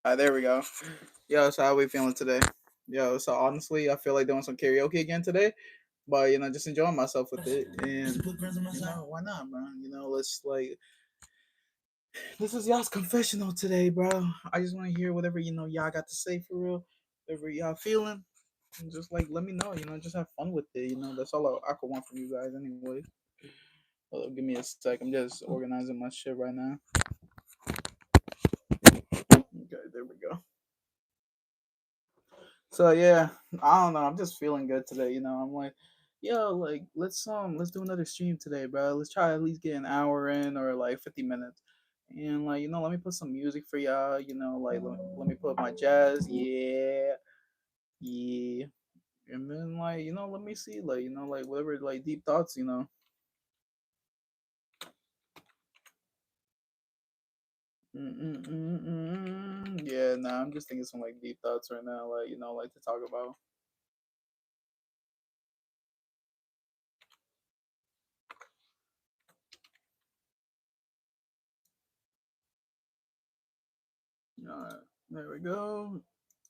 There we go. Yo, so how we feeling today? Yo, so honestly, I feel like doing some karaoke again today, but just enjoying myself with it, and why not, bro? Let's like this is y'all's confessional today, bro. I just want to hear whatever y'all got to say for real, whatever y'all feeling, and just like let me know. Just have fun with it. That's all I could want from you guys, anyway. Give me a sec. I'm just organizing my shit right now. Okay, there we go. So yeah, I don't know. I'm just feeling good today. I'm like, yo, like let's do another stream today, bro. Let's try at least get an hour in or like 50 minutes, and like let me put some music for y'all. Like let me put my jazz. Yeah, yeah, and then like let me see like like whatever like deep thoughts. Yeah, nah, I'm just thinking some like deep thoughts right now, like like to talk about. Alright, there we go.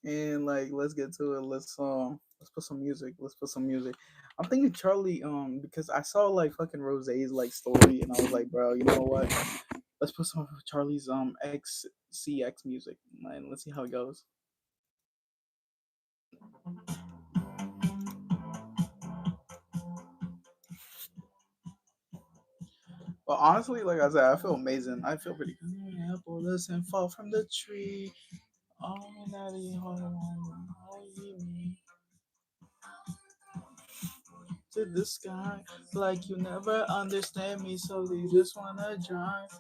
And like, let's get to it. Let's put some music. Let's put some music. I'm thinking Charlie, because I saw like fucking Rose's like story, and I was like, bro, you know what? Let's put some of Charlie's XCX music, and let's see how it goes. But honestly, like I said, I feel amazing. I feel pretty good. Apple doesn't fall from the tree. Oh, daddy, to the sky, like you never understand me, so you just wanna drive.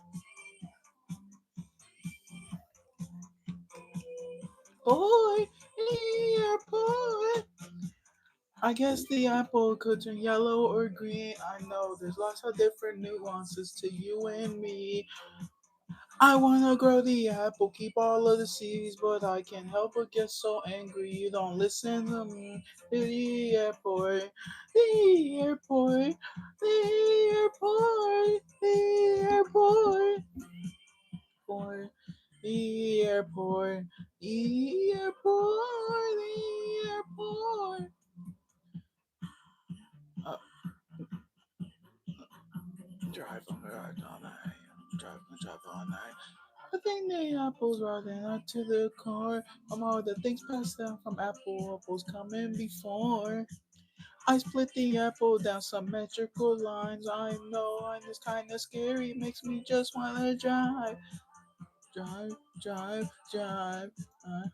Boy, yeah, boy. I guess the apple could turn yellow or green. I know there's lots of different nuances to you and me. I wanna grow the apple, keep all of the seeds, but I can't help but get so angry. You don't listen to me. The airport, the airport, the airport, the airport, boy, the airport, the airport, the airport. Uh, drive all night, drive all night. I think the apples riding up to the car. From all the things passed down from apples coming before. I split the apple down symmetrical lines. I know, and it's kinda scary. Makes me just wanna drive, drive, drive, drive. Uh,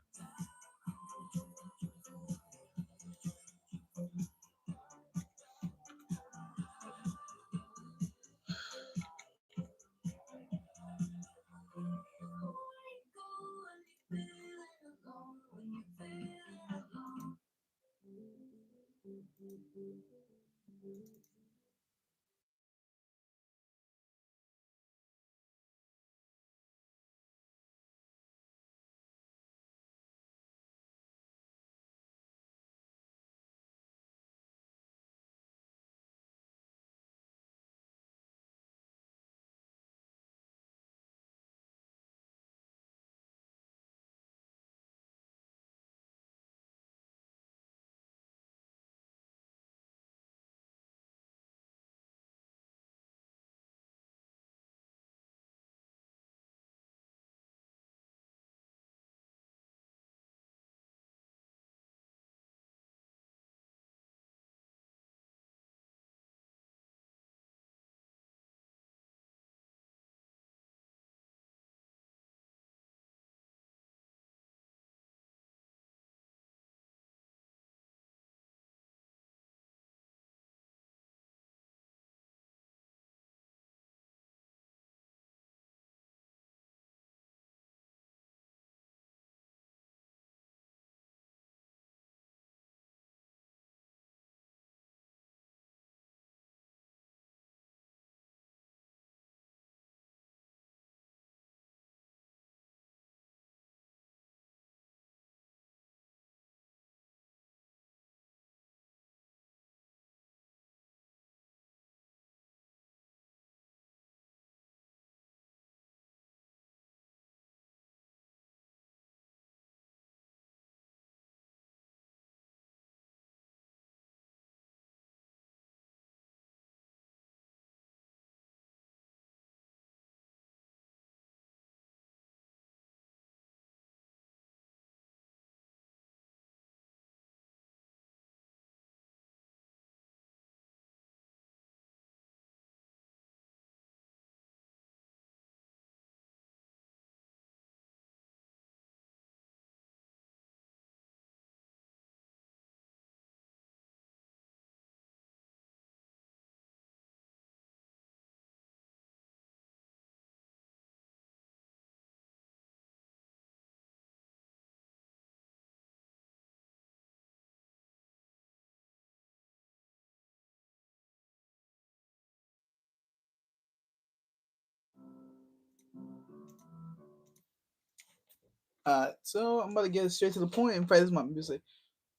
So I'm about to get straight to the point and play this my music.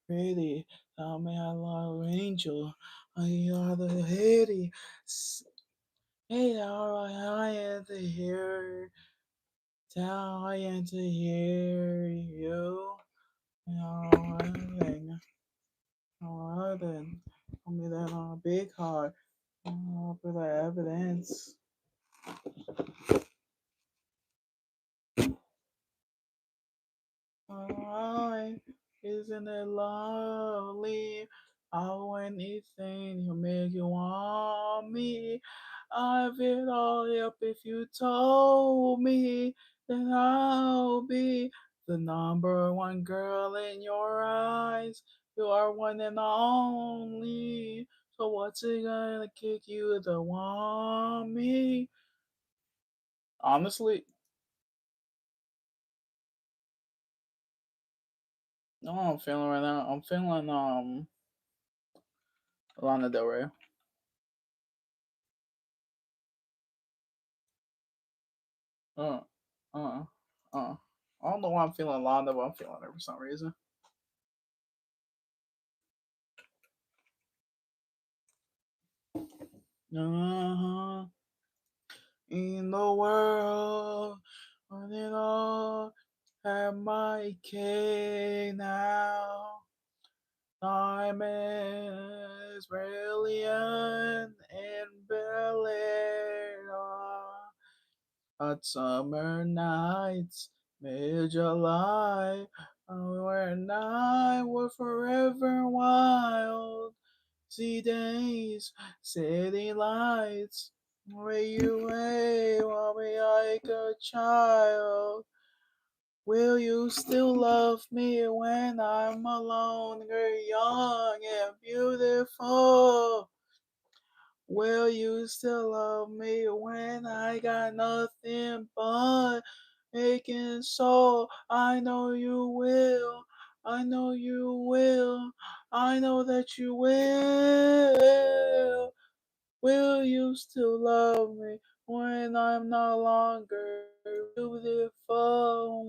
Pretty, tell me I love angel. You are the lady. Hey, I am to hear. Tell I am to hear you. Thing. Alright then. Tell me that on a big heart. For the evidence. Alright. Isn't it lovely? How anything will make you want me. I'd feel all up if you told me that I'll be the number one girl in your eyes. You are one and only. So what's it gonna kick you to want me? Honestly, no, I'm feeling right now. I'm feeling Lana Del Rey. Uh, uh, uh. I don't know why I'm feeling Lana, but I'm feeling her for some reason. Uh-huh. In the world, when it all at my cake now. Time is brilliant and brilliant. Hot summer nights, mid July, where night were forever wild. See days, city lights, where you wait while me like a child. Will you still love me when I'm alone? You're young and beautiful. Will you still love me when I got nothing but aching soul? I know you will. I know you will. I know that you will. Will you still love me when I'm no longer beautiful?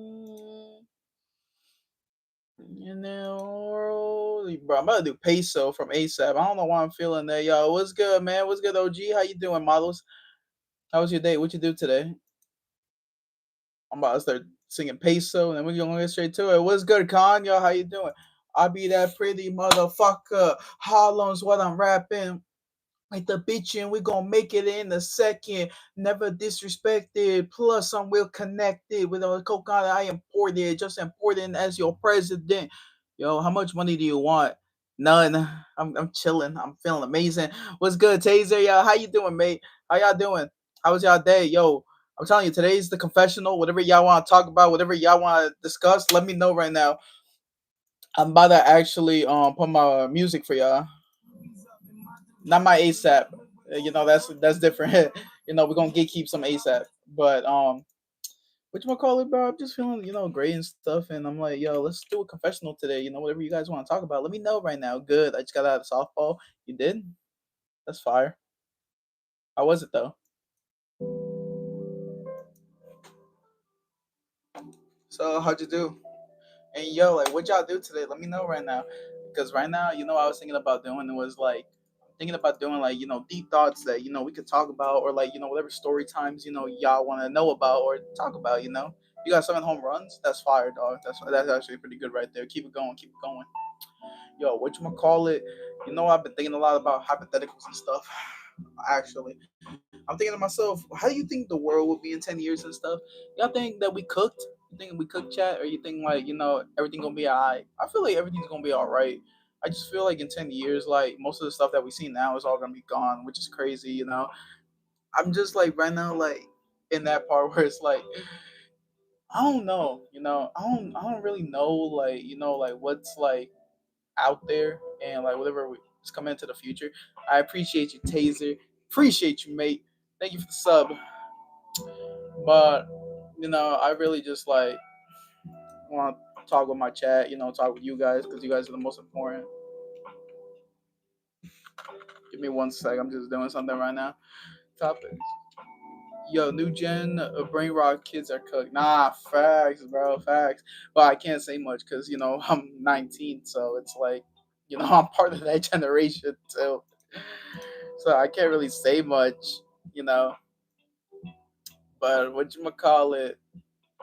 And then, bro, I'm about to do peso from ASAP. I don't know why I'm feeling that, yo. What's good, man? What's good, OG? How you doing, models? How was your day? What you do today? I'm about to start singing peso, and then we're gonna get straight to it. What's good, Con? Yo, how you doing? I be that pretty motherfucker. Harlem's what I'm rapping. Like the bitchin', we gonna make it in a second. Never disrespected. Plus, I'm well connected with a coconut I imported, just important as your president. Yo, how much money do you want? None. I'm chilling. I'm feeling amazing. What's good, Taser? Yo, how you doing, mate? How y'all doing? How was y'all day? Yo, I'm telling you, today's the confessional. Whatever y'all want to talk about, whatever y'all want to discuss, let me know right now. I'm about to actually put my music for y'all. Not my ASAP. You know that's different. You know we're gonna gatekeep some ASAP, but what you call it, bro? I'm just feeling great and stuff, and I'm like, yo, let's do a confessional today. Whatever you guys want to talk about, let me know right now. Good. I just got out of softball. You did? That's fire. How was it though? So how'd you do? And yo, like, what y'all do today? Let me know right now, because right now, what I was thinking about doing was like thinking about doing like deep thoughts that we could talk about, or like whatever story times y'all want to know about or talk about. You got 7 home runs. That's fire, dog. That's actually pretty good right there. Keep it going. Keep it going. Yo, what you call it? I've been thinking a lot about hypotheticals and stuff. Actually, I'm thinking to myself, how do you think the world will be in 10 years and stuff? Y'all think that we cooked? You think we cooked, chat, or you think like everything gonna be alright? I feel like everything's gonna be alright. I just feel like in 10 years, like most of the stuff that we see now is all gonna be gone, which is crazy. I'm just like right now, like in that part where it's like I don't know. I don't really know, like like what's like out there and like whatever is coming into the future. I appreciate you, Taser. Appreciate you, mate. Thank you for the sub. But I really just like want to talk with my chat. Talk with you guys because you guys are the most important. Give me one sec. I'm just doing something right now. Topics. yo, new gen brain rot kids are cooked. Nah, facts, bro, facts. But I can't say much because I'm 19, so it's like I'm part of that generation too. So I can't really say much, you know. But what you call it?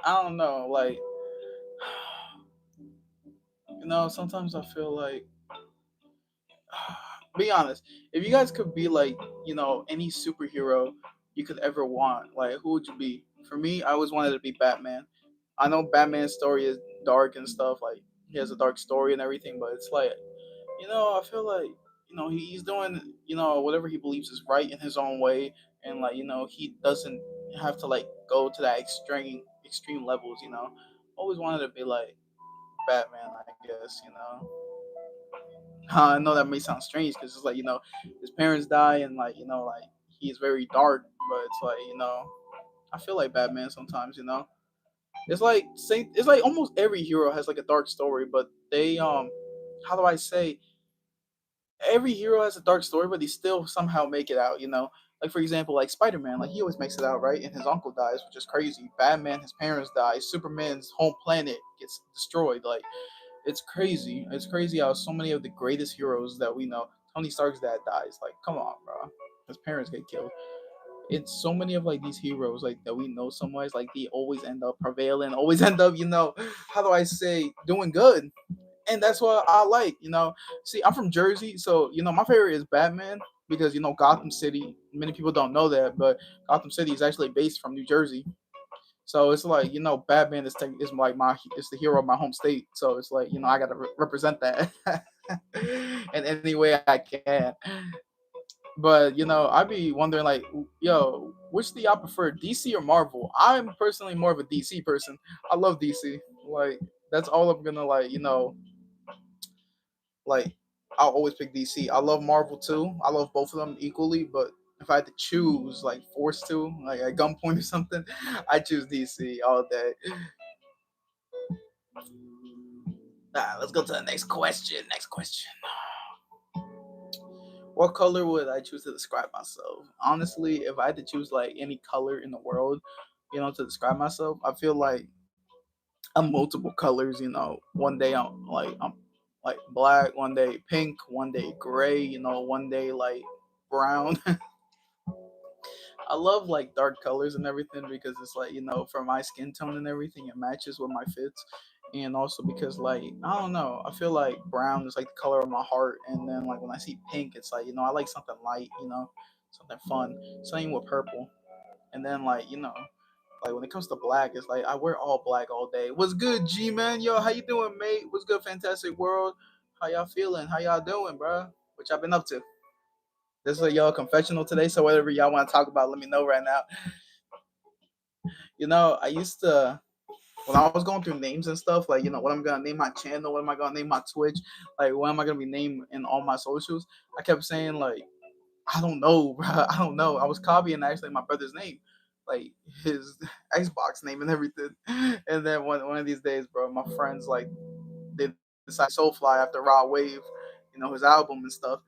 I don't know. Like, sometimes I feel like, be honest, if you guys could be like, any superhero you could ever want, like, who would you be? For me, I always wanted to be Batman. I know Batman's story is dark and stuff, like, he has a dark story and everything, but it's like, I feel like, he's doing, whatever he believes is right in his own way. And, like, he doesn't have to, like, go to that extreme levels, Always wanted to be like Batman, I guess. I know that may sound strange because it's like his parents die and like like he's very dark, but it's like I feel like Batman sometimes. It's like almost every hero has like a dark story, but they how do I say, every hero has a dark story, but they still somehow make it out. Like for example, like Spider Man, like he always makes it out right, and his uncle dies, which is crazy. Batman, his parents die. Superman's home planet gets destroyed. Like it's crazy. It's crazy how so many of the greatest heroes that we know, Tony Stark's dad dies. Like, come on, bro. His parents get killed. It's so many of like these heroes like that we know so much. Like they always end up prevailing, always end up, how do I say, doing good. And that's what I like. See, I'm from Jersey, so my favorite is Batman because Gotham City. Many people don't know that, but Gotham City is actually based from New Jersey. So it's like Batman is like is the hero of my home state. So it's like I gotta represent that in any way I can. But I be wondering like, yo, which do y'all prefer, DC or Marvel? I'm personally more of a DC person. I love DC. Like that's all I'm gonna like. Like I'll always pick DC. I love Marvel too. I love both of them equally, but if I had to choose, like forced to, like at gunpoint or something, I choose DC all day. Let's go to the next question. Next question. What color would I choose to describe myself? Honestly, if I had to choose like any color in the world, to describe myself, I feel like I'm multiple colors. One day I'm like black, one day pink, one day gray. One day like brown. I love like dark colors and everything because it's like for my skin tone and everything, it matches with my fits. And also because like I don't know, I feel like brown is like the color of my heart, and then like when I see pink, it's like I like something light, something fun. Same with purple, and then like like when it comes to black, it's like I wear all black all day. What's good, G man? Yo, how you doing, mate? What's good, fantastic world? How y'all feeling? How y'all doing, bro? What y'all been up to? This is a y'all confessional today, so whatever y'all want to talk about, let me know right now. I used to, when I was going through names and stuff, like what I'm gonna name my channel, what am I gonna name my Twitch, like what am I gonna be named in all my socials. I kept saying like, I don't know, bro. I don't know. I was copying actually my brother's name, like his Xbox name and everything. And then one of these days, bro, my friends like they decided SOULFLY after Raw Wave, his album and stuff.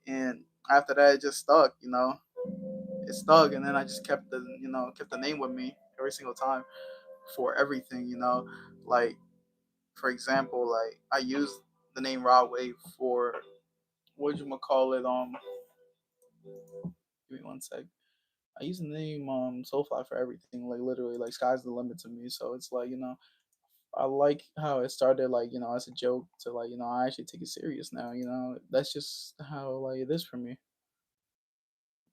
And after that, it just stuck. It stuck, and then I just kept the name with me every single time for everything. Like for example, like I used the name Raw Wave for what you call it. Give me one sec. I use the name Soulfly for everything, like literally, like sky's the limit to me. So it's like I like how it started, like as a joke to like I actually take it serious now. That's just how like it is for me.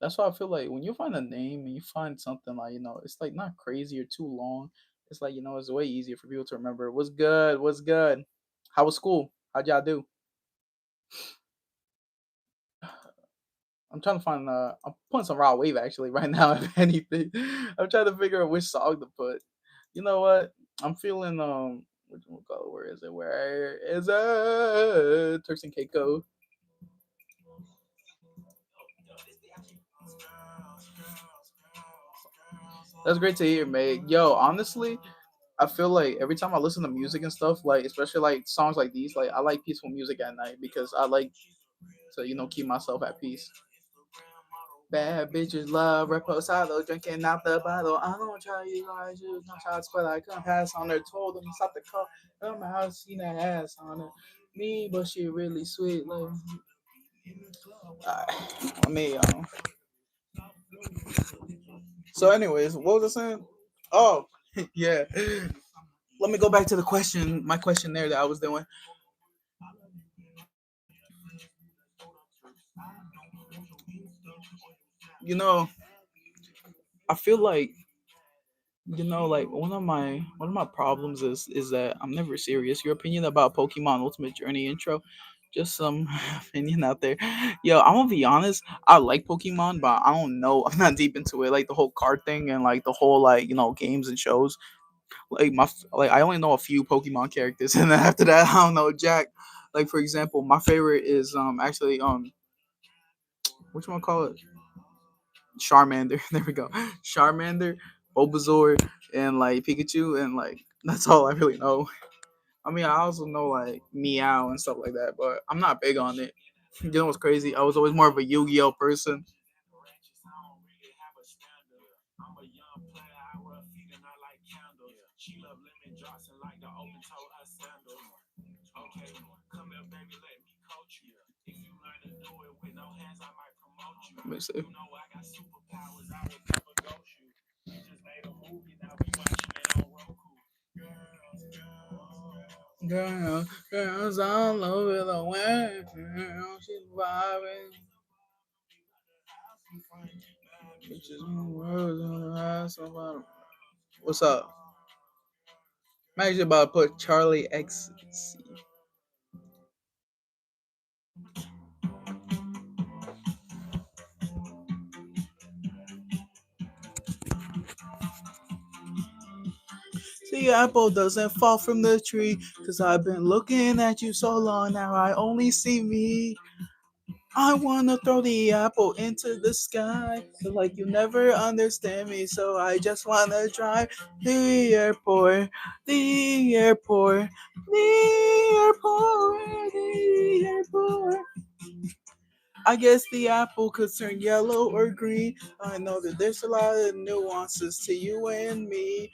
That's why I feel like when you find a name and you find something like it's like not crazy or too long. It's like it's way easier for people to remember. What's good? What's good? How was school? How'd y'all do? I'm trying to find. I'm putting some raw wave actually right now. If anything, I'm trying to figure out which song to put. You know what? I'm feeling where is it? Where is it? Turks and Caicos. That's great to hear, mate. Yo, honestly, I feel like every time I listen to music and stuff, like especially like songs like these, like I like peaceful music at night because I like to keep myself at peace. Bad bitches love reposado, drinking out the bottle. I don't try you guys, use no shots, but I couldn't pass on her. Told them stop the car. Come out, seen that ass on her. Me, but she really sweet. Like, I mean, so, anyways, what was I saying? Oh, yeah. Let me go back to the question, my questionnaire that I was doing. You know, I feel like like one of my problems is that I'm never serious. Your opinion about Pokemon Ultimate Journey intro, just some opinion out there. Yo, I'm gonna be honest. I like Pokemon, but I don't know. I'm not deep into it. Like the whole card thing and like the whole like games and shows. Like I only know a few Pokemon characters, and then after that I don't know Jack. Like for example, my favorite is actually what you want to call it? Charmander. There we go. Charmander, Bulbasaur, and like Pikachu, and like that's all I really know. I mean, I also know like Meow and stuff like that, but I'm not big on it. You know what's crazy? I was always more of a Yu-Gi-Oh person. Let me see. Girls all over the world. She's vibing. Bitches on the road, on the rise, somebody. What's up? I'm actually about to put Charlie X. The apple doesn't fall from the tree, cause I've been looking at you so long now I only see me. I wanna throw the apple into the sky, feel like you never understand me, so I just wanna drive to the airport, the airport, the airport, the airport. I guess the apple could turn yellow or green. I know that there's a lot of nuances to you and me.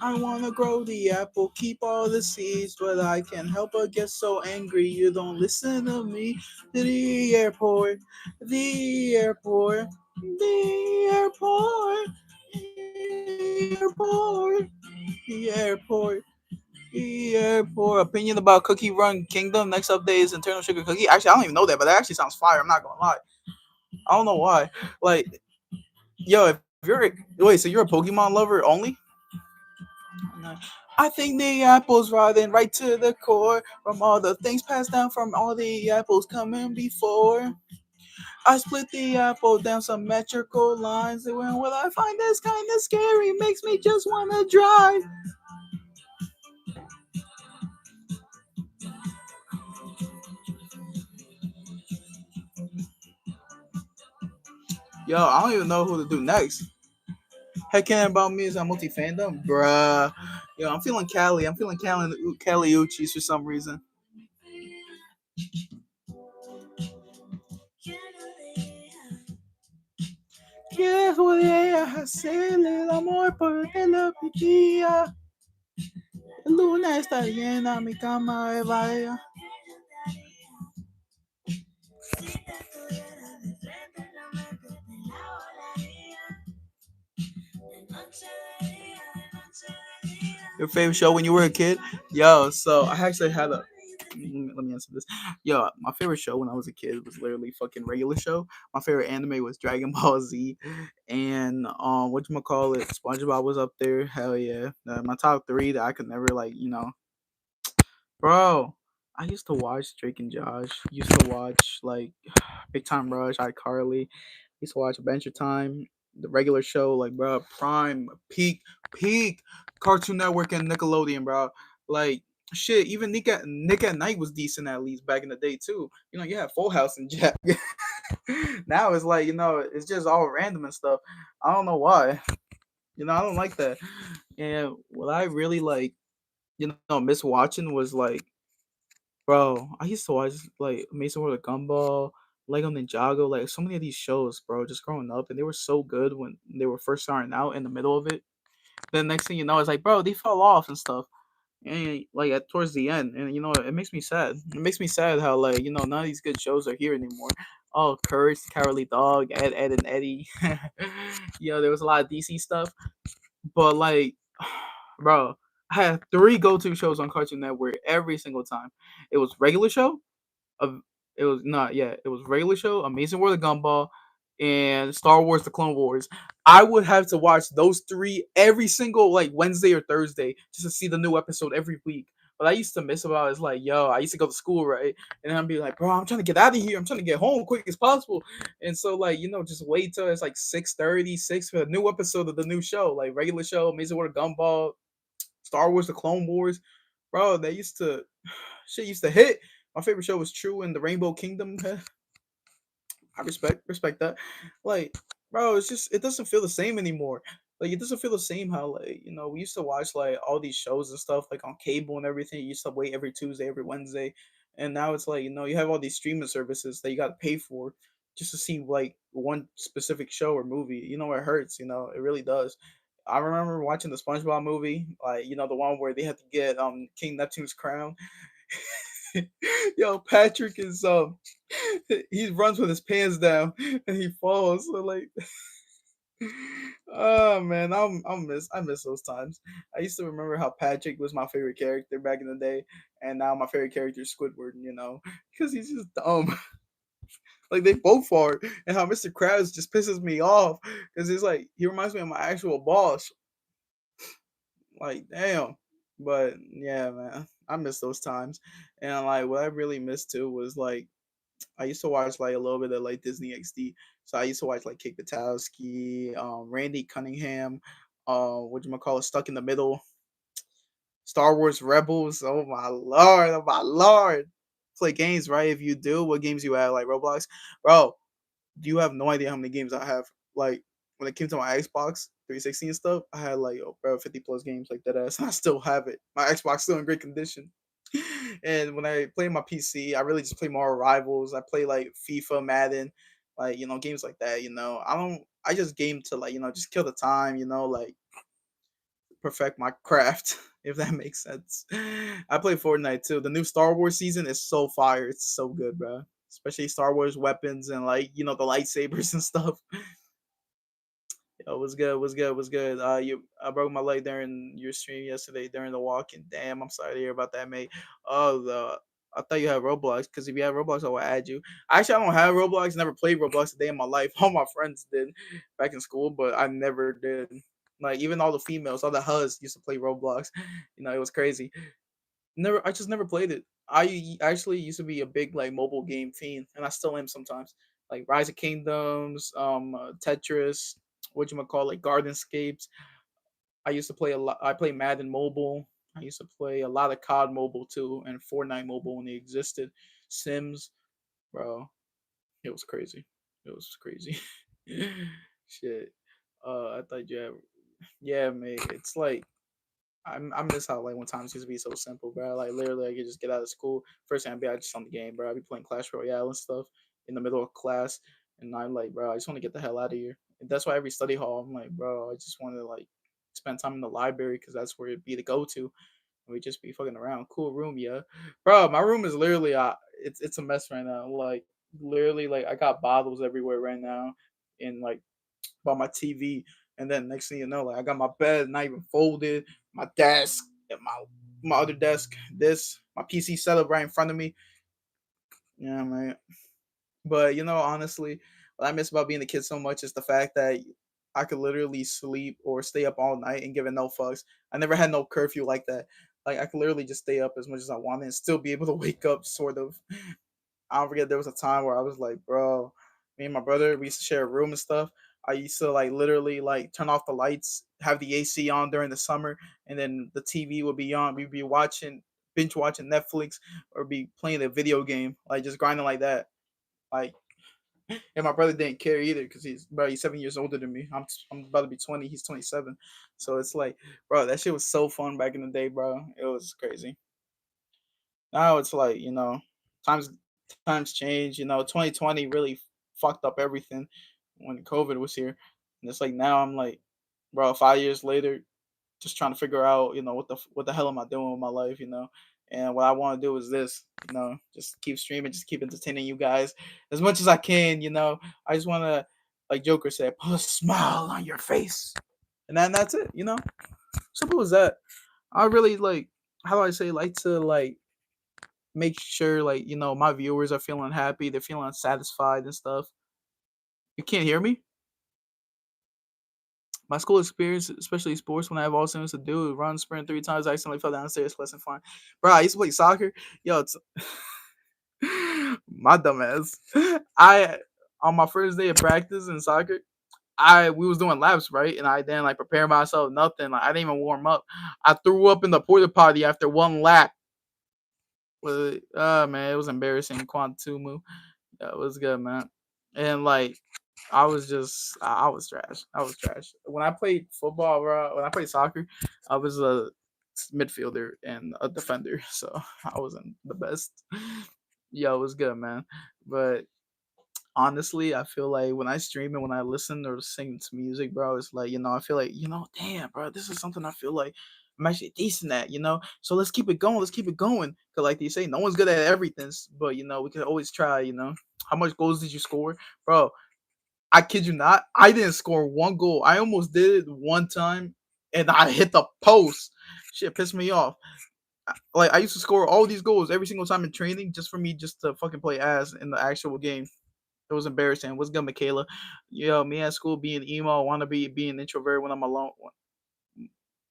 I wanna grow the apple, keep all the seeds, but I can't help but get so angry. You don't listen to me. The airport, the airport, the airport, the airport, the airport. The airport. Opinion about Cookie Run Kingdom. Next update is Internal Sugar Cookie. Actually, I don't even know that, but that actually sounds fire. I'm not gonna lie. I don't know why. Like, yo, if you're wait, so you're a Pokemon lover only? I think the apple's riding right to the core from all the things passed down from all the apples coming before. I split the apple down symmetrical lines, and when will I find this kind of scary? Makes me just wanna drive. Yo, I don't even know who to do next. Heckin' about me is a multi fandom, bruh. Yo, I'm feeling Cali. I'm feeling Cali Uchis for some reason. Que voy a hacerle el amor porque lo pedía. Luna está llena, mi cama es vaya. Your favorite show when you were a kid? Yo, so I actually had a. Let me answer this. Yo, my favorite show when I was a kid was literally fucking regular show. My favorite anime was Dragon Ball Z, and what you call it? SpongeBob was up there. Hell yeah, my top three that I could never like bro. I used to watch Drake and Josh. Used to watch like Big Time Rush, iCarly. Used to watch Adventure Time, the regular show, like bro, Prime, peak, Cartoon Network and Nickelodeon, bro. Like shit, even Nick at Night was decent at least back in the day too. You had Full House and Jack. Now it's like it's just all random and stuff. I don't know why. I don't like that. And what I really like, miss watching was like, bro, I used to watch like Mason World of Gumball, Lego Ninjago, like so many of these shows, bro, just growing up, and they were so good when they were first starting out in the middle of it. Then next thing you know, it's like, bro, they fell off and stuff. And like at towards the end, and it makes me sad. It makes me sad how like none of these good shows are here anymore. Oh, Courage, the Cowardly Dog, Ed and Eddie. There was a lot of DC stuff, but like, bro, I had three go-to shows on Cartoon Network every single time. It was regular show, of it was not yeah, it was regular show, Amazing World of Gumball, and Star Wars: The Clone Wars. I would have to watch those three every single like Wednesday or Thursday just to see the new episode every week. But I used to miss about is like, yo, I used to go to school, right? And I'd be like, bro, I'm trying to get out of here. I'm trying to get home quick as possible. And so like, just wait till it's like 6:30, 6 for the new episode of the new show, like regular show, Amazing World of Gumball, Star Wars: The Clone Wars. Bro, they used to shit used to hit. My favorite show was True and the Rainbow Kingdom. I respect that. Like, bro, it's just it doesn't feel the same anymore. Like, it doesn't feel the same how like we used to watch like all these shows and stuff like on cable and everything. You used to wait every Tuesday, every Wednesday, and now it's like you have all these streaming services that you got to pay for just to see like one specific show or movie. It hurts. It really does. I remember watching the SpongeBob movie, like the one where they had to get King Neptune's crown. Yo, Patrick is he runs with his pants down and he falls. So like, oh man, I miss those times. I used to remember how Patrick was my favorite character back in the day, and now my favorite character is Squidward. Because he's just dumb. Like they both are, and how Mr. Krabs just pisses me off because it's like he reminds me of my actual boss. Like damn. But yeah, man, I miss those times. And like what I really missed too was like I used to watch like a little bit of like Disney XD. So I used to watch like Kick Batowski, Randy Cunningham, what you call it, Stuck in the Middle, Star Wars Rebels. Oh my lord. Play games, right? If you do, what games you have? Like Roblox, bro. You have no idea how many games I have. Like when it came to my Xbox 360 and stuff, I had like bro 50 plus games like that ass, and I still have it. My Xbox still in great condition. And when I play my PC, I really just play more Rivals. I play like FIFA, Madden, like games like that. I don't. I just game to like just kill the time. Like perfect my craft, if that makes sense. I play Fortnite too. The new Star Wars season is so fire. It's so good, bro. Especially Star Wars weapons and like the lightsabers and stuff. Yo, was good, was good, was good. I broke my leg during your stream yesterday during the walk, and damn, I'm sorry to hear about that, mate. Oh, I thought you had Roblox because if you had Roblox, I would add you. Actually, I don't have Roblox. Never played Roblox a day in my life. All my friends did back in school, but I never did. Like even all the females, all the hus used to play Roblox. It was crazy. Never, I just never played it. I actually used to be a big like mobile game fiend, and I still am sometimes. Like Rise of Kingdoms, Tetris, what you call like Gardenscapes. I used to play a lot. I play Madden Mobile. I used to play a lot of COD Mobile too, and Fortnite Mobile when they existed. Sims, bro, it was crazy. It was crazy. Shit. I thought yeah, mate. It's like I miss how like when times used to be so simple, bro. Like literally, I could just get out of school. First thing I'd be I just on the game, bro. I'd be playing Clash Royale and stuff in the middle of class, and I'm like, bro, I just want to get the hell out of here. And that's why every study hall, I'm like, bro, I just want to like spend time in the library because that's where it'd be to go to. And we just be fucking around. Cool room, yeah, bro. My room is literally it's a mess right now. Like literally, like I got bottles everywhere right now, and like by my TV. And then next thing you know, like I got my bed not even folded, my desk, and my other desk, this, my PC setup right in front of me. Yeah, man. But honestly, what I miss about being a kid so much is the fact that I could literally sleep or stay up all night and give it no fucks. I never had no curfew like that. Like I could literally just stay up as much as I wanted and still be able to wake up, sort of. I don't forget there was a time where I was like, bro, me and my brother, we used to share a room and stuff. I used to like literally like turn off the lights, have the AC on during the summer, and then the TV would be on. We'd be watching, binge watching Netflix or be playing a video game, like just grinding like that. Like, and my brother didn't care either because he's 7 years older than me. I'm about to be 20. He's 27, so it's like, bro, that shit was so fun back in the day, bro. It was crazy. Now it's like times times change. 2020 really fucked up everything when COVID was here, and it's like now I'm like, bro, 5 years later, just trying to figure out, what the hell am I doing with my life. And what I want to do is this, just keep streaming, just keep entertaining you guys as much as I can. I just want to, like Joker said, put a smile on your face, and then that's it. Simple as that. I really like, how do I say, like to like make sure like my viewers are feeling happy, they're feeling satisfied and stuff. You can't hear me? My school experience, especially sports, when I have all things to do, run, sprint 3 times, I accidentally fell downstairs, lesson fine. Bro, I used to play soccer. Yo, it's my dumb ass. I on my first day of practice in soccer, I we was doing laps, right? And I didn't like prepare myself, nothing. Like I didn't even warm up. I threw up in the porta potty after one lap. Man, it was embarrassing. Quantumu. Yeah, it was good, man. And like I was trash. I was trash. When I played football, bro, when I played soccer, I was a midfielder and a defender, so I wasn't the best. Yeah, it was good, man. But honestly, I feel like when I stream and when I listen or sing to music, bro, it's like, I feel like, damn, bro, this is something I feel like I'm actually decent at. So let's keep it going. Let's keep it going. Cause like they say, no one's good at everything, but we can always try. How much goals did you score? Bro, I kid you not, I didn't score one goal. I almost did it one time and I hit the post. Shit pissed me off. Like I used to score all these goals every single time in training just for me just to fucking play ass in the actual game. It was embarrassing. What's good, Michaela? Yo, me at school being emo, want to being introvert when I'm alone.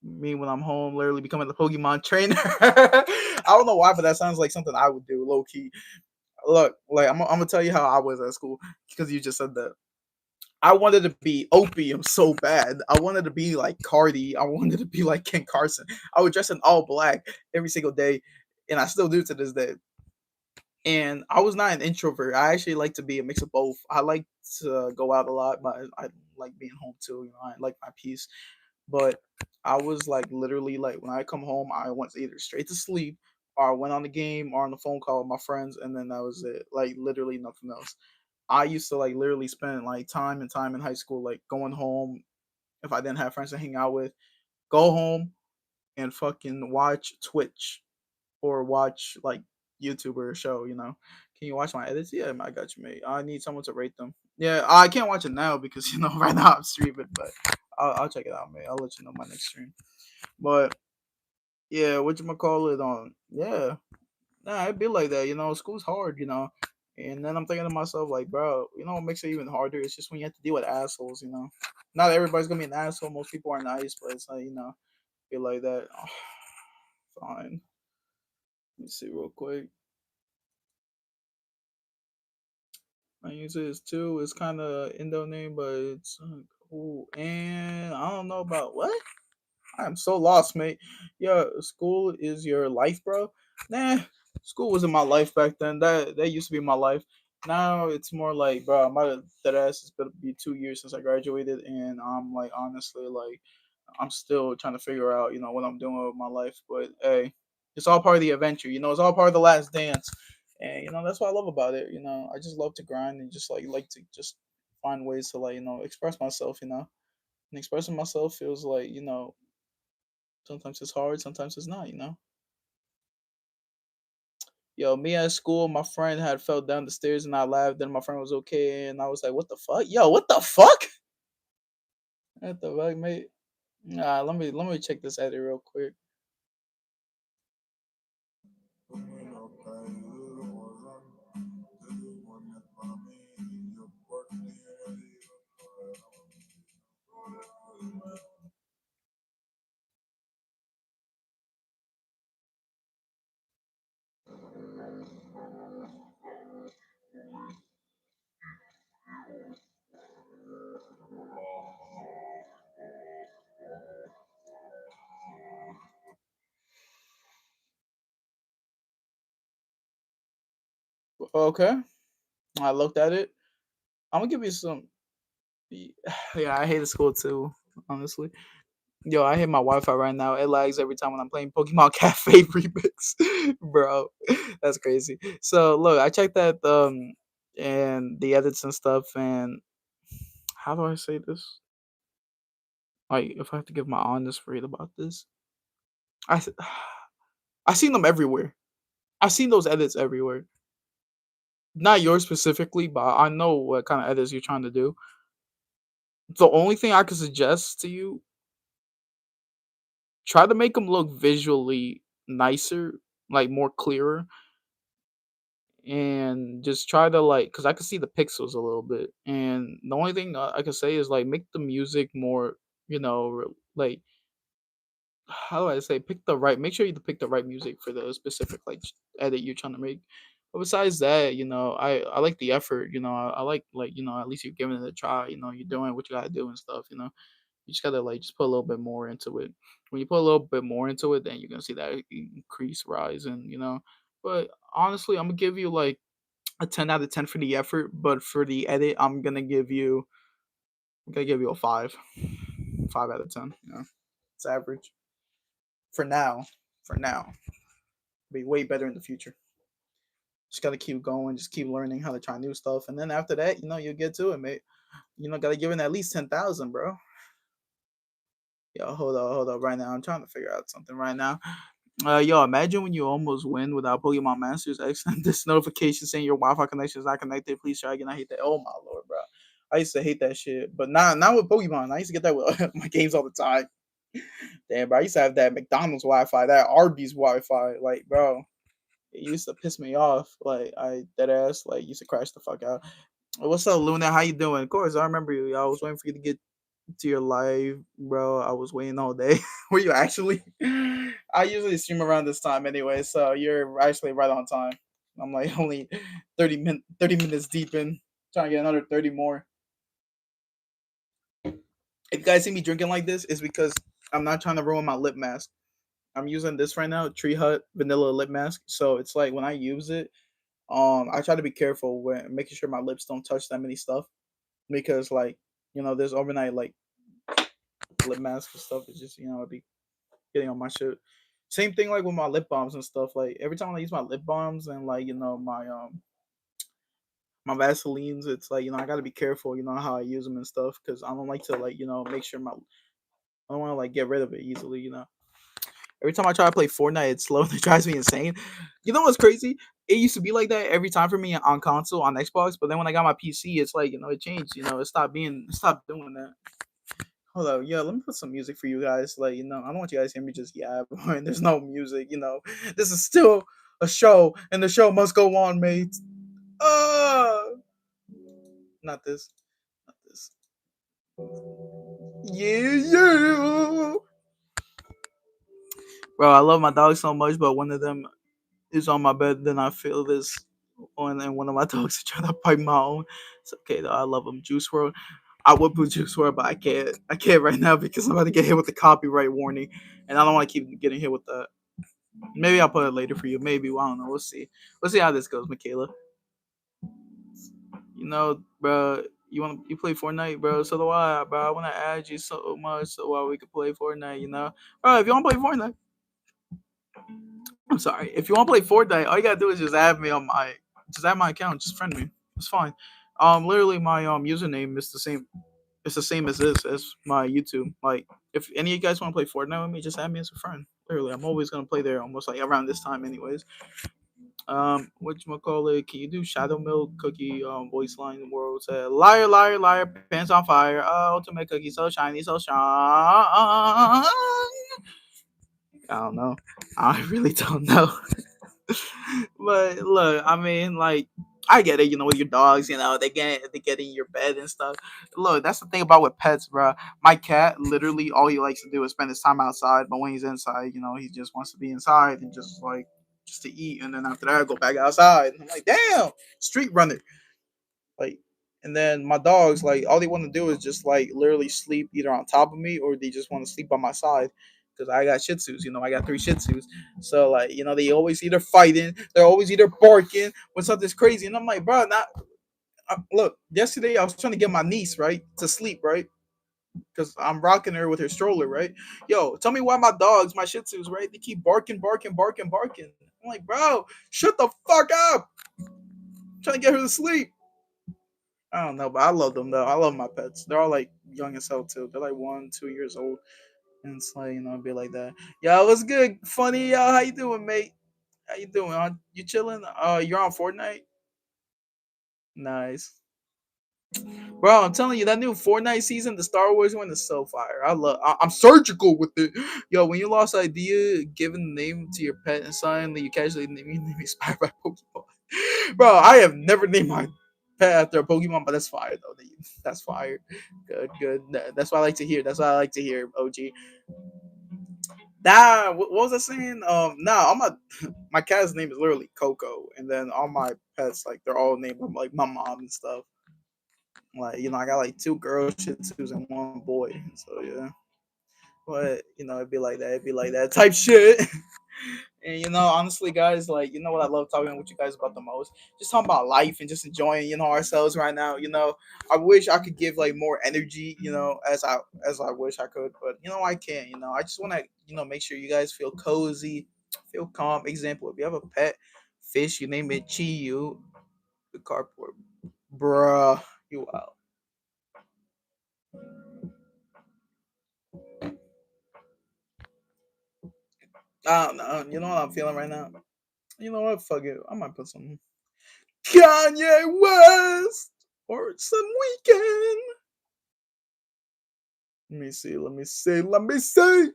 Me when I'm home, literally becoming the Pokemon trainer. I don't know why, but that sounds like something I would do, low key. Look, like I'm gonna tell you how I was at school because you just said that. I wanted to be opium so bad. I wanted to be like Cardi. I wanted to be like Ken Carson. I would dress in all black every single day, and I still do to this day. And I was not an introvert. I actually like to be a mix of both. I like to go out a lot, but I like being home too. I like my peace. But I was like literally like when I come home, I went either straight to sleep or I went on the game or on the phone call with my friends, and then that was it. Like literally nothing else. I used to like literally spend like time and time in high school, like going home if I didn't have friends to hang out with, go home and fucking watch Twitch or watch like YouTube or a show. Can you watch my edits? Yeah, I got you, mate. I need someone to rate them. Yeah, I can't watch it now because right now I'm streaming, but I'll check it out, mate. I'll let you know my next stream. But yeah, what you call it on? Yeah, nah, it'd be like that. School's hard. And then I'm thinking to myself, like, bro, what makes it even harder? It's just when you have to deal with assholes. Not everybody's gonna be an asshole. Most people are nice, but it's like, feel like that. Fine. Let me see real quick. My user is two. It's kind of Indo name, but it's cool. And I don't know about what. I am so lost, mate. Yeah, school is your life, bro. Nah, school wasn't my life back then. That used to be my life. Now it's more like, bro, my that ass has been be 2 years since I graduated, and I'm like honestly like I'm still trying to figure out what I'm doing with my life. But hey, it's all part of the adventure. It's all part of the last dance, and that's what I love about it. I just love to grind and just like to just find ways to like express myself. And expressing myself feels like sometimes it's hard, sometimes it's not. Yo, me at school, my friend had fell down the stairs and I laughed. Then my friend was okay, and I was like, "What the fuck? Yo, what the fuck? What the fuck, mate? Nah, let me check this edit real quick. Okay, I looked at it. I'm gonna give you some. Yeah, I hated school too, honestly. Yo, I hit my Wi-Fi right now. It lags every time when I'm playing Pokemon Cafe remix, bro. That's crazy. So look, I checked that and the edits and stuff. And how do I say this? Like, if I have to give my honest read about this, I s- I seen them everywhere. I seen those edits everywhere. Not yours specifically, but I know what kind of edits you're trying to do. The only thing I could suggest to you, try to make them look visually nicer, like more clearer, and just try to like, cause I can see the pixels a little bit. And the only thing I can say is like make the music more, like how do I say, pick the right, make sure you pick the right music for the specific like edit you're trying to make. But besides that, I like the effort. I like at least you're giving it a try. You're doing what you gotta do and stuff. You just gotta like just put a little bit more into it. When you put a little bit more into it, then you're gonna see that increase rise. And but honestly, I'm gonna give you like a 10 out of 10 for the effort, but for the edit, I'm gonna give you a 5. 5 out of 10. It's average for now. For now, be way better in the future. Just gotta keep going, just keep learning how to try new stuff, and then after that, you'll get to it, mate. Gotta give it at least 10,000, bro. Yo, hold up, right now. I'm trying to figure out something right now. Yo, imagine when you almost win without Pokemon Masters X and this notification saying your Wi-Fi connection is not connected. Please try again. I hate that. Oh my lord, bro. I used to hate that shit, but not with Pokemon. I used to get that with my games all the time. Damn, bro. I used to have that McDonald's Wi-Fi, that Arby's Wi-Fi. Like, bro, it used to piss me off. Like, I dead ass like used to crash the fuck out. What's up, Luna? How you doing? Of course, I remember you. I was waiting for you to get to your live, bro. I was waiting all day. Were you actually? I usually stream around this time anyway, so you're actually right on time. I'm like only 30 minutes deep in, trying to get another 30 more. If you guys see me drinking like this, it's because I'm not trying to ruin my lip mask. I'm using this right now, Tree Hut Vanilla Lip Mask. So it's like when I use it, I try to be careful when making sure my lips don't touch that many stuff because like there's overnight like lip mask and stuff. It's just it'd be getting on my shit. Same thing like with my lip balms and stuff. Like every time I use my lip balms and like my Vaselines, it's like I gotta be careful. How I use them and stuff because I don't like to like make sure I don't want to like get rid of it easily. Every time I try to play Fortnite, it's slow and it drives me insane. You know what's crazy? It used to be like that every time for me on console on Xbox, but then when I got my PC, it's like it changed. It stopped doing that. Hold up, yeah. Let me put some music for you guys. Like, I don't want you guys to hear me just yap. And there's no music. This is still a show, and the show must go on, mate. Uh, not this, not this. Yeah, yeah. Bro, I love my dog so much, but one of them is on my bed. Then I feel this on, and one of my dogs is trying to bite my own. It's okay though. I love him. Juice World. I would put Juice World, but I can't. I can't right now because I'm about to get hit with the copyright warning, and I don't want to keep getting hit with that. Maybe I'll put it later for you. Maybe I don't know. We'll see. We'll see how this goes, Michaela. Bro. You play Fortnite, bro? So do I, bro. I want to add you so much so we can play Fortnite. Bro. If you want to play Fortnite, I'm sorry. If you want to play Fortnite, all you gotta do is just add my account, just friend me. It's fine. Literally my username is the same. It's the same as this as my YouTube. Like, if any of you guys want to play Fortnite with me, just add me as a friend. Literally, I'm always gonna play there almost like around this time, anyways. Whatchamacallit, can you do Shadow Milk Cookie voice line world? Say, liar, liar, liar, pants on fire. Ultimate cookie, so shiny, so shine. I don't know. I really don't know. But look, I mean, like, I get it, with your dogs, they get in your bed and stuff. Look, that's the thing about with pets, bro. My cat, literally, all he likes to do is spend his time outside. But when he's inside, he just wants to be inside and just to eat. And then after that, go back outside. And I'm like, damn, street runner. Like, and then my dogs, like, all they want to do is just like literally sleep either on top of me or they just want to sleep by my side. Because I got Shih Tzus, I got 3 Shih Tzus. So like, they always either fighting, they're always either barking when something's crazy. And I'm like, bro, not look. Yesterday I was trying to get my niece right to sleep, right. because I'm rocking her with her stroller, right? Yo, tell me why my dogs, my Shih Tzus, right? They keep barking, barking, barking, barking. I'm like, bro, shut the fuck up! I'm trying to get her to sleep. I don't know, but I love them though. I love my pets. They're all like young as hell too. They're like 1, 2 years old, and it's like be like that. Yo, what's good? Funny, yo, how you doing, mate? How you doing? You chilling? You're on Fortnite. Nice. Bro, I'm telling you, that new Fortnite season, the Star Wars one is so fire. I'm surgical with it. Yo, when you lost idea giving the name to your pet and suddenly you casually name your name inspired by Pokemon. Bro, I have never named my pet after a Pokemon, but that's fire though. That's fire. Good, good. That's what I like to hear. That's what I like to hear, OG. Nah, what was I saying? Nah, all my cat's name is literally Coco, and then all my pets like they're all named like my mom and stuff. Like I got like two girl Shih Tzus and one boy. So yeah, but it'd be like that. It'd be like that type shit. And honestly, guys, like what I love talking with you guys about the most, just talking about life and just enjoying ourselves right now. I wish I could give like more energy, as I wish I could, but I can't. I just want to make sure you guys feel cozy, feel calm. Example: if you have a pet fish, you name it Chiyu, the carport, bruh, you out. I don't know. You know what I'm feeling right now? You know what? Fuck it. I might put some Kanye West or some Weekend. Let me see. Let me see. Let me see.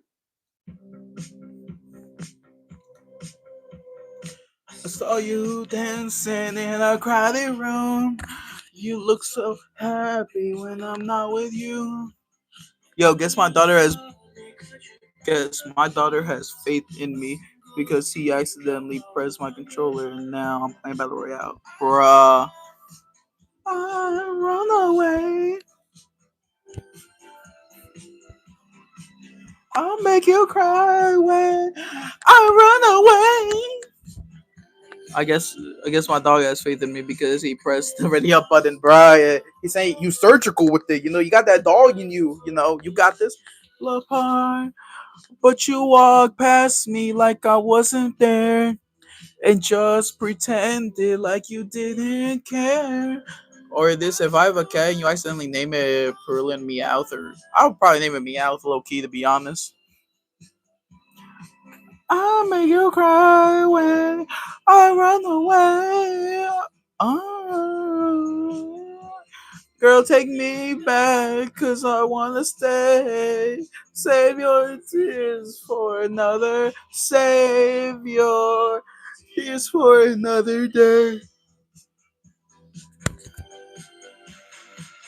I saw you dancing in a crowded room. You look so happy when I'm not with you. Yo, guess my daughter has faith in me because he accidentally pressed my controller and now I'm playing Battle Royale. Bruh. I run away. I'll make you cry when I run away. I guess my dog has faith in me because he pressed the ready up button, bruh. Yeah. He's saying you surgical with it. You got that dog in you. You got this. Love heart, but you walked past me like I wasn't there and just pretended like you didn't care. Or this, if I have a cat and you accidentally name it Perlin Meowth, or I would probably name it Meowth low key to be honest. I'll make you cry when I run away. Oh, girl, take me back, cause I wanna stay. Save your tears for another. Save your tears for another day.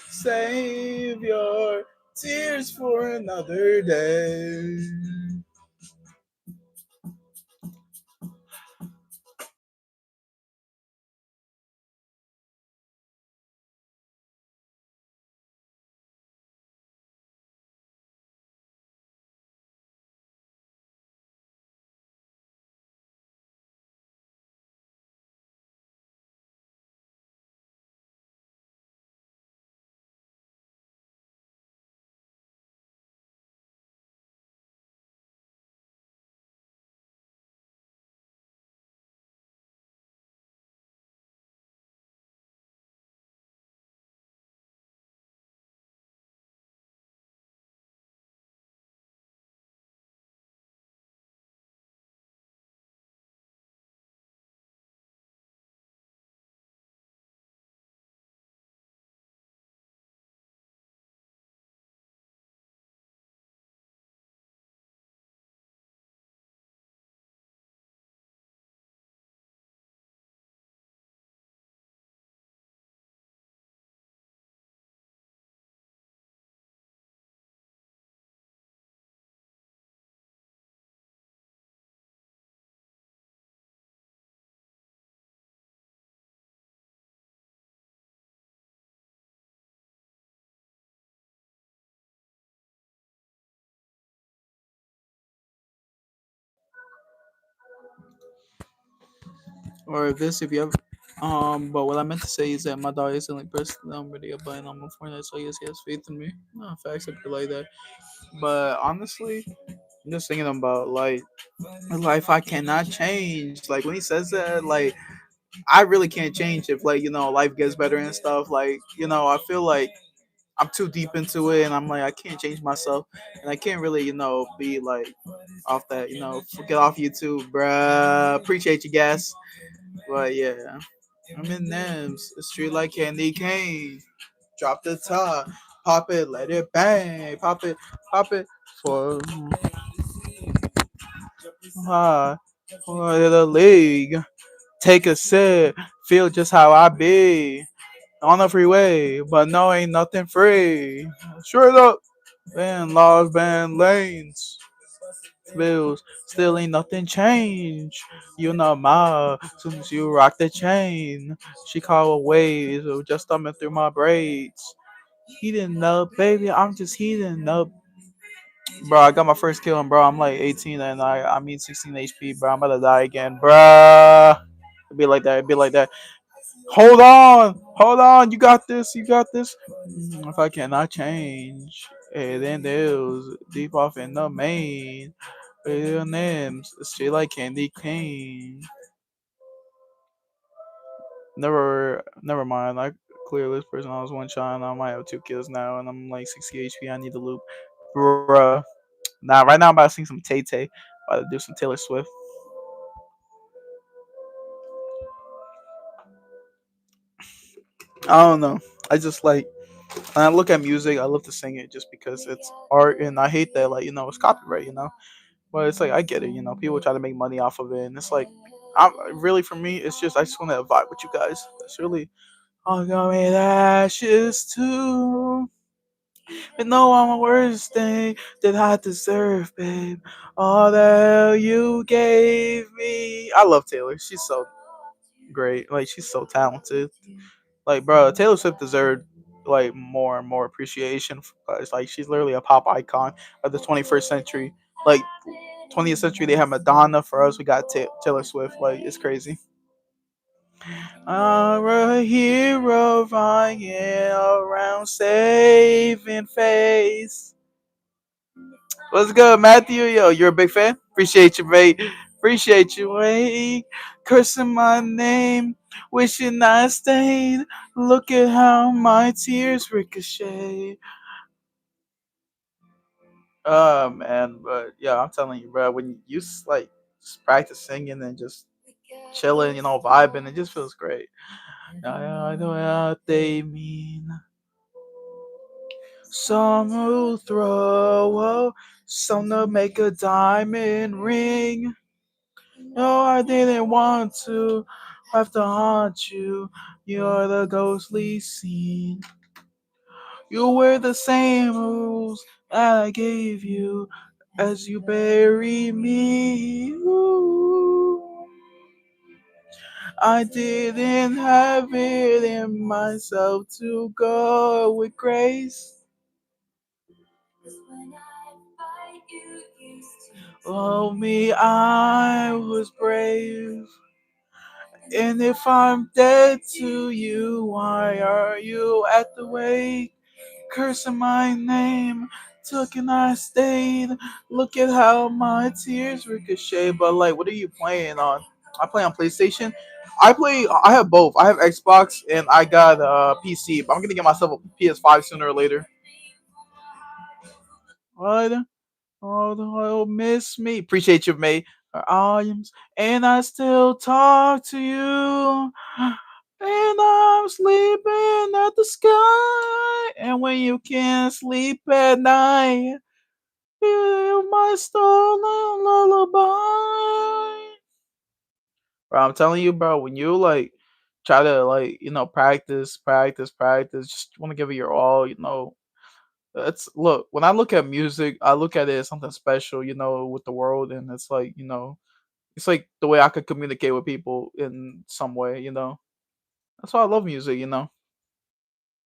Save your tears for another day. Or this, if you have. But what I meant to say is that my dog instantly pressed the radio button on my forehead, so yes, he has faith in me. No, facts, I feel like that. But honestly, I'm just thinking about like a life I cannot change. Like when he says that, like I really can't change if like life gets better and stuff. Like I feel like I'm too deep into it, and I'm like I can't change myself, and I can't really be like off that get off YouTube, bruh. Appreciate you guys, but yeah, I'm in Nems. Street like candy cane. Drop the top, pop it, let it bang, pop it for uh, for the league. Take a sip, feel just how I be on the freeway, but no, ain't nothing free. Straight up, band laws, band lanes, bills, still ain't nothing change. You know ma, soon as you rock the chain, she call away, so just thumbing through my braids. Heating up, baby, I'm just heating up. Bro, I got my first kill, and bro, I'm like 18 and I mean 16 HP, bro. I'm about to die again, bruh. It'd be like that. It'd be like that. Hold on. You got this. You got this. If I cannot change, then there's deep off in the main. Real names, straight like candy cane. Never mind. I clear this person. I was one shot, and I might have two kills now, and I'm like 60 HP. I need to loop, bruh. Nah, right now I'm about to sing some Tay Tay. About to do some Taylor Swift. I don't know. I just like when I look at music, I love to sing it just because it's art, and I hate that it's copyright. But it's like I get it. People try to make money off of it, and it's like I'm really for me, it's just I just want to vibe with you guys. That's really all got me ashes too. But no, I'm a worst thing that I deserve, babe. All that you gave me. I love Taylor. She's so great. Like she's so talented. Like, bro, Taylor Swift deserved like more and more appreciation. It's like she's literally a pop icon of the 21st century. Like 20th century, they have Madonna. For us, we got Taylor Swift. Like, it's crazy. I'm a hero flying around saving face. What's good, Matthew? Yo, you're a big fan? Appreciate you, mate. Appreciate you, mate. Cursing my name, wishing I stayed. Look at how my tears ricochet. Oh man, but yeah, I'm telling you, bro. When you like just practice singing and just chilling, vibing, it just feels great. I know what they mean. Some who throw, some to make a diamond ring. No, I didn't want to have to haunt you. You're the ghostly scene. You wear the same rules that I gave you as you bury me. Ooh. I didn't have it in myself to go with grace. Oh, me, I was brave. And if I'm dead to you, why are you at the wake? Cursing my name, took and I stayed. Look at how my tears ricochet. But like, what are you playing on? I play on PlayStation. I have both. I have Xbox and I got PC. But I'm gonna get myself a PS5 sooner or later. What? Oh, miss me. Appreciate you, mate. Her arms, and I still talk to you. And I'm sleeping at the sky. And when you can't sleep at night, you my stolen lullaby. Bro, I'm telling you, bro, when you like try to practice, just want to give it your all, It's look, when I look at music, I look at it as something special, with the world, and it's like, it's like the way I could communicate with people in some way. That's why I love music.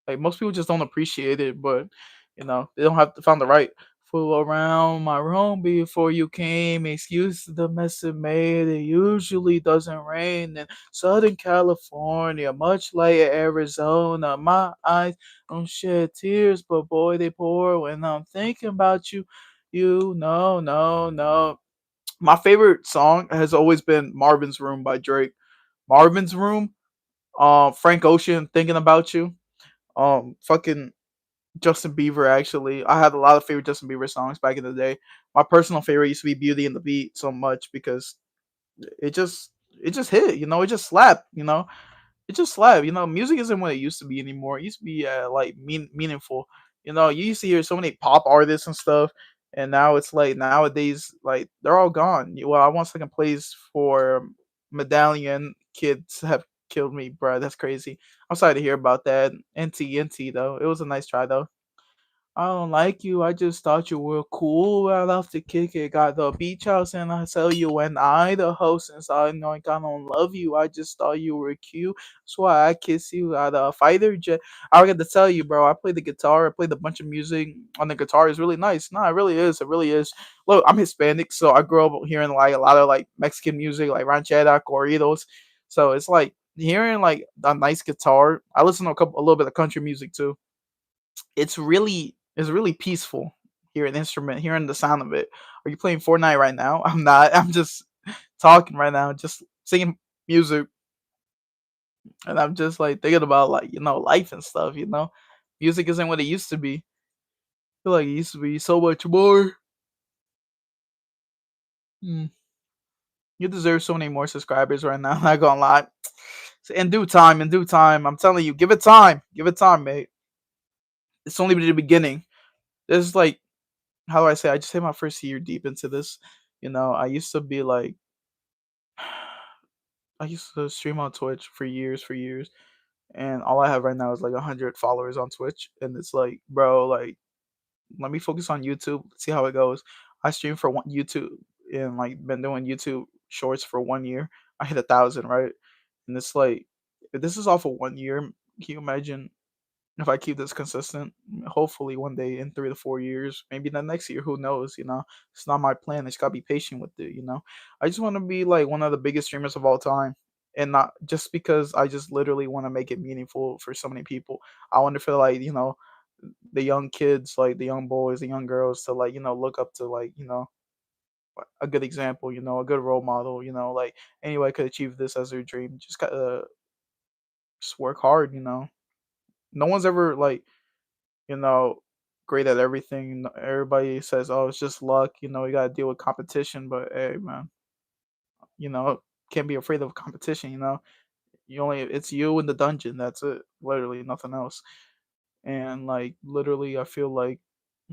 Like most people just don't appreciate it, but they don't have to find the right Flew around my room before you came. Excuse the mess it made. It usually doesn't rain in Southern California, much like Arizona. My eyes don't shed tears, but boy, they pour when I'm thinking about you. You know, no, no. My favorite song has always been Marvin's Room by Drake. Marvin's Room, Frank Ocean, Thinking About You, fucking Justin Bieber. Actually, I had a lot of favorite Justin Bieber songs back in the day. My personal favorite used to be Beauty and the Beat so much because it just it just hit, it just slapped, it just slap. Music isn't what it used to be anymore. It used to be like meaningful. You used to hear so many pop artists and stuff, and now it's like nowadays, like they're all gone. Well, I want second place for Medallion Kids have killed me, bro. That's crazy. I'm sorry to hear about that. NT though, it was a nice try though. I don't like you. I just thought you were cool. I love to kick it. Got the beach house and I sell you and I the host since I know I don't love you. I just thought you were cute. That's why I kiss you at a fighter jet. I got to tell you, bro. I played the guitar. I played a bunch of music on the guitar. It's really nice. No, it really is. It really is. Look, I'm Hispanic, so I grew up hearing like a lot of like Mexican music, like ranchera, corridos. So it's like hearing like a nice guitar. I listen to a little bit of country music too. It's really peaceful. Hearing the sound of it. Are you playing Fortnite right now? I'm not. I'm just talking right now, just singing music, and I'm just like thinking about like life and stuff. Music isn't what it used to be. I feel like it used to be so much more. Mm. You deserve so many more subscribers right now. Not gonna lie. So in due time. I'm telling you, give it time, mate. It's only the beginning. This is like how do I say? I just hit my first year deep into this. I used to be like, I used to stream on Twitch for years, and all I have right now is like 100 followers on Twitch, and it's like, bro, like, let me focus on YouTube, see how it goes. I stream for one YouTube and like been doing YouTube shorts for 1 year. I hit 1,000, right? And it's like, if this is off of 1 year, can you imagine if I keep this consistent, hopefully one day in 3 to 4 years, maybe the next year, who knows? It's not my plan. I just gotta be patient with it. I just want to be like one of the biggest streamers of all time, and not just because I just literally want to make it meaningful for so many people. I want to feel like the young kids, like the young boys, the young girls, to like look up to like a good example, a good role model. Like anybody could achieve this as their dream. Just gotta just work hard. No one's ever like you know, great at everything. Everybody says, "Oh, it's just luck." You got to deal with competition. But hey, man, you know, can't be afraid of competition. It's you in the dungeon. That's it. Literally nothing else. And like literally, I feel like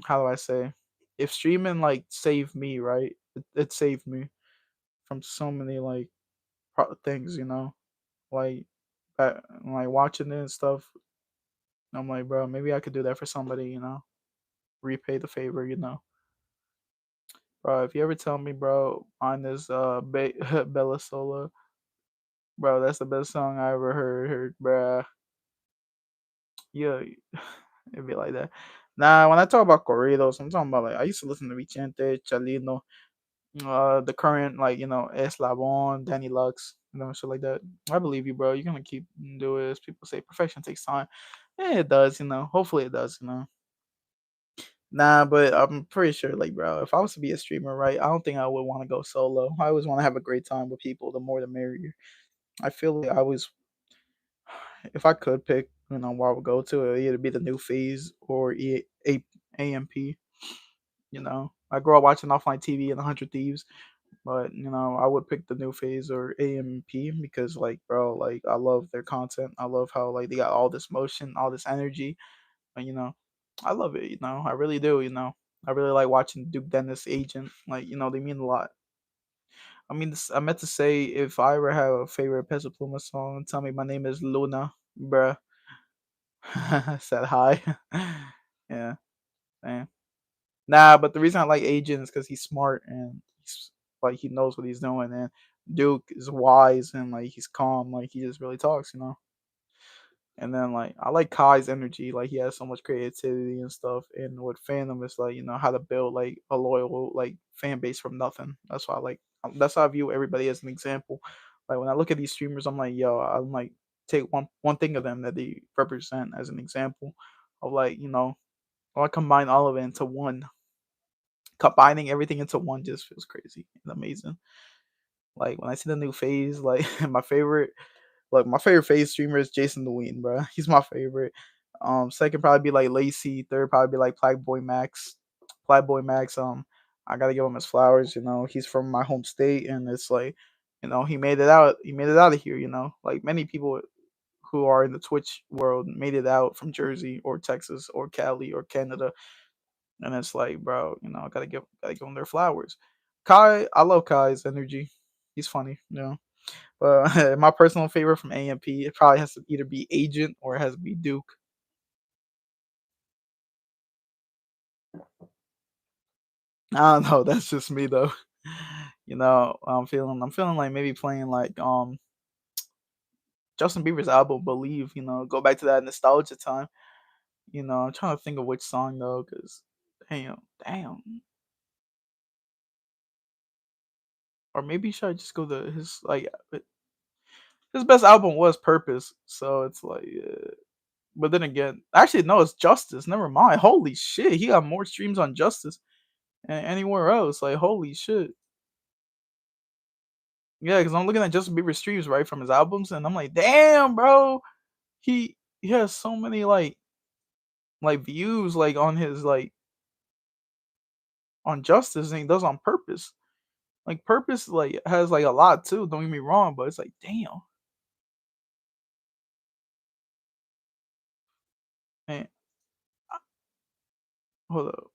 how do I say? If streaming like saved me, right? It saved me from so many like things. Like like watching it and stuff. I'm like, bro, maybe I could do that for somebody. Repay the favor. Bro, if you ever tell me, bro, on this Bella Sola, bro, that's the best song I ever heard, bro. Yeah, it'd be like that. Nah, when I talk about corridos, I'm talking about like I used to listen to Vicente, Chalino, the current like Eslabon, Danny Lux, shit like that. I believe you, bro. You're gonna keep doing this. People say perfection takes time. Yeah, it does. Hopefully it does. Nah, but I'm pretty sure, like, bro, if I was to be a streamer, right, I don't think I would want to go solo. I always want to have a great time with people. The more, the merrier. I feel like I was, if I could pick, where I would go to, it would either be the new phase or AMP. I grew up watching offline TV and 100 Thieves, but I would pick the new phase or AMP because, like, bro, like, I love their content. I love how like they got all this motion, all this energy. And, I love it. I really do. I really like watching Duke Dennis Agent. Like, they mean a lot. I mean, I meant to say if I ever have a favorite Peso Pluma song, tell me my name is Luna, bruh. Said hi. Yeah, man. Nah, but the reason I like Agent is because he's smart and he's like he knows what he's doing, and Duke is wise and like he's calm. Like he just really talks. And then like I like Kai's energy, like he has so much creativity and stuff. And with fandom, it's like how to build like a loyal like fan base from nothing. That's why I like. That's how I view everybody as an example. Like when I look at these streamers, I'm like, yo, I'm like take one thing of them that they represent as an example of like I combine all of it into one. Combining everything into one just feels crazy and amazing. Like when I see the new phase, like my favorite phase streamer is Jason Dwayne, bro. He's my favorite. Second probably be like Lacey. Third probably be like Plague Boy Max. Plague Boy Max. I gotta give him his flowers. He's from my home state, and it's like, he made it out. He made it out of here. Like many people who are in the Twitch world made it out from Jersey or Texas or Cali or Canada, and it's like, bro, I gotta give them their flowers. Kai, I love Kai's energy. He's funny, But my personal favorite from AMP, it probably has to either be Agent or it has to be Duke. I don't know. That's just me though. I'm feeling like maybe playing like Justin Bieber's album Believe. Go back to that nostalgia time. I'm trying to think of which song though, cause damn. Or maybe should I just go to his like his best album was Purpose, so it's like, but then again, actually no, it's Justice. Never mind. Holy shit, he got more streams on Justice than anywhere else. Like holy shit. Yeah, because I'm looking at Justin Bieber streams right from his albums, and I'm like, damn, bro, he has so many like views like on his like on Justice, and he does on Purpose. Like Purpose like has like a lot too. Don't get me wrong, but it's like, damn, man. Hold up,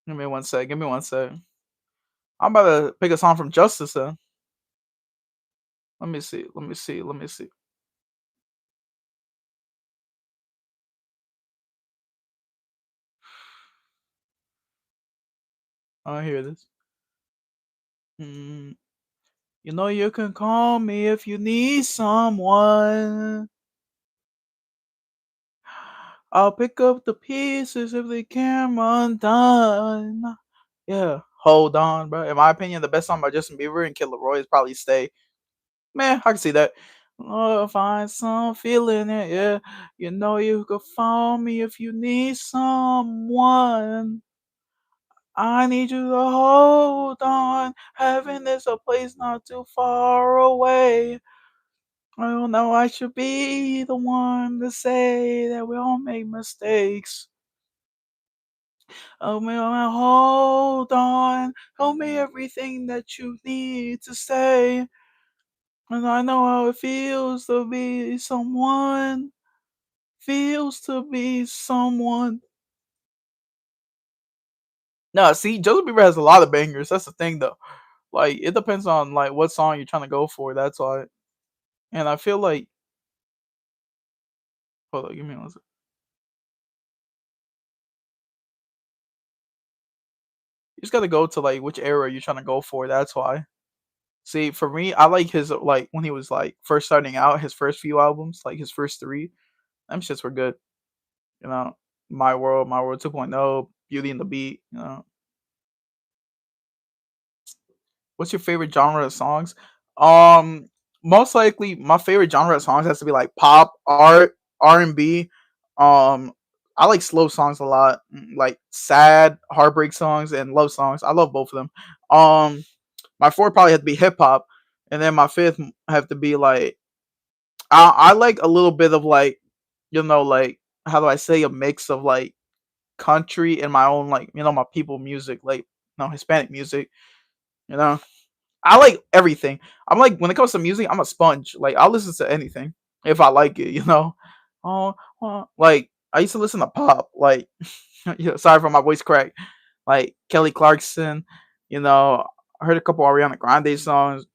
give me one sec. Give me one sec. I'm about to pick a song from Justice. Let me see. Let me see. Let me see. I hear this. Mm, you can call me if you need someone. I'll pick up the pieces if they can't run done. Yeah, hold on, bro. In my opinion, the best song by Justin Bieber and Kid Laroi is probably "Stay." Man, I can see that. Oh, find some feeling it, yeah. You can phone me if you need someone. I need you to hold on. Heaven is a place not too far away. I don't know, I should be the one to say that we all make mistakes. Oh, man, hold on. Tell me everything that you need to say. And I know how it feels to be someone. Feels to be someone. No, see, Justin Bieber has a lot of bangers. That's the thing, though. Like, it depends on like what song you're trying to go for. That's why. And I feel like, hold on, give me one second. You just gotta go to like which era you're trying to go for. That's why. See, for me, I like his like when he was like first starting out, his first few albums, like his first three. Them shits were good. You know, My World 2.0, Beauty and the Beat. What's your favorite genre of songs? Um, Most likely my favorite genre of songs has to be like pop, art, R&B. Um, I like slow songs a lot, like sad, heartbreak songs and love songs. I love both of them. My fourth probably have to be hip hop, and then my fifth have to be like I like a little bit of like like how do I say a mix of like country and my own like my people music like Hispanic music. You know I like everything. I'm like when it comes to music, I'm a sponge. Like I'll listen to anything if I like it. Oh, like I used to listen to pop. Like, sorry for my voice crack. Like Kelly Clarkson. I heard a couple Ariana Grande songs.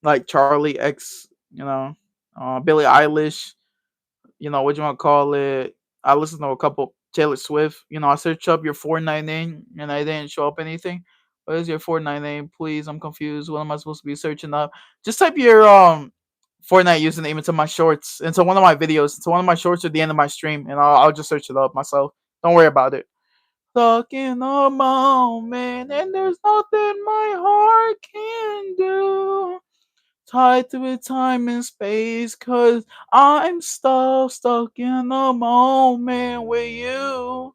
Like Charlie X. Billie Eilish. What you want to call it? I listened to a couple Taylor Swift. I searched up your 499 and I didn't show up anything. What is your 499? Please, I'm confused. What am I supposed to be searching up? Just type your Fortnite username into my shorts, into one of my videos, into one of my shorts at the end of my stream, and I'll just search it up myself. Don't worry about it. Stuck in a moment, and there's nothing my heart can do. Tied to a time and space, cause I'm stuck in a moment with you.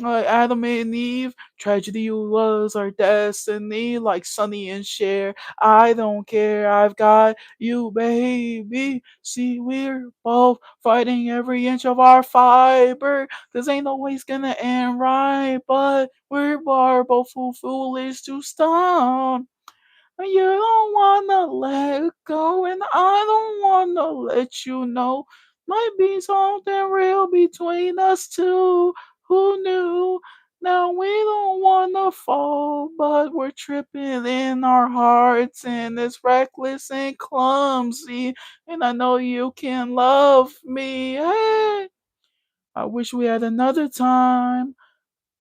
Like Adam and Eve, tragedy was our destiny, like Sonny and Cher. I don't care, I've got you, baby. See, we're both fighting every inch of our fiber. This ain't always gonna end right, but we're both too foolish to stop. You don't wanna let go, and I don't wanna let you know. Might be something real between us two. Who knew? Now we don't wanna fall, but we're tripping in our hearts, and it's reckless and clumsy. And I know you can love me. Hey, I wish we had another time.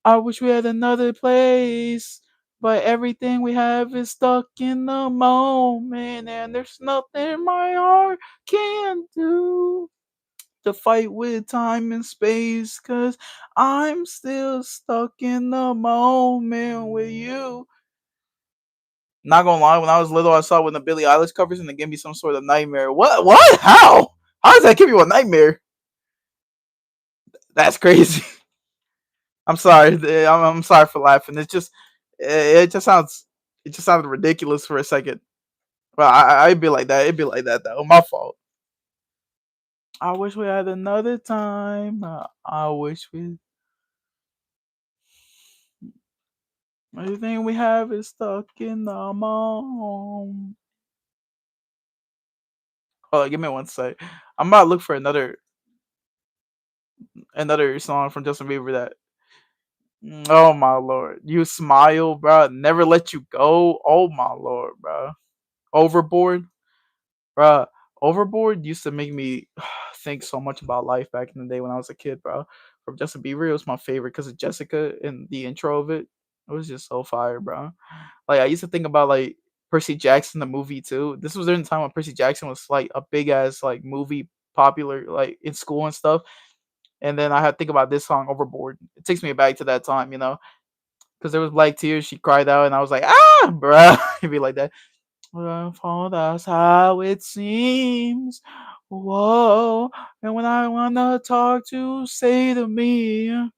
I wish we had another place, but everything we have is stuck in the moment, and there's nothing my heart can do to fight with time and space, cause I'm still stuck in the moment with you. Not gonna lie, when I was little, I saw one of the Billie Eilish covers and it gave me some sort of nightmare. What? What? How? How does that give you a nightmare? That's crazy. I'm sorry. I'm sorry for laughing. It just sounds it just sounded ridiculous for a second. Well, I'd be like that. It'd be like that though. My fault. I wish we had another time. I wish we everything we have is stuck in the moment. Oh, give me one sec. I'm about to look for another song from Justin Bieber that. Oh my lord, you smile, bro. Never let you go. Oh my lord, bro. Overboard. Bruh, Overboard used to make me think so much about life back in the day when I was a kid, bro. From Justin Bieber, it was my favorite because of Jessica and the intro of it. It was just so fire, bro. Like I used to think about like Percy Jackson the movie too. This was during the time when Percy Jackson was like a big ass like movie popular like in school and stuff. And then I had to think about this song Overboard. It takes me back to that time, because there was like tears. She cried out, and I was like, ah, bruh. It'd be like that. Well, for that's how it seems. Whoa. And when I wanna talk to say to me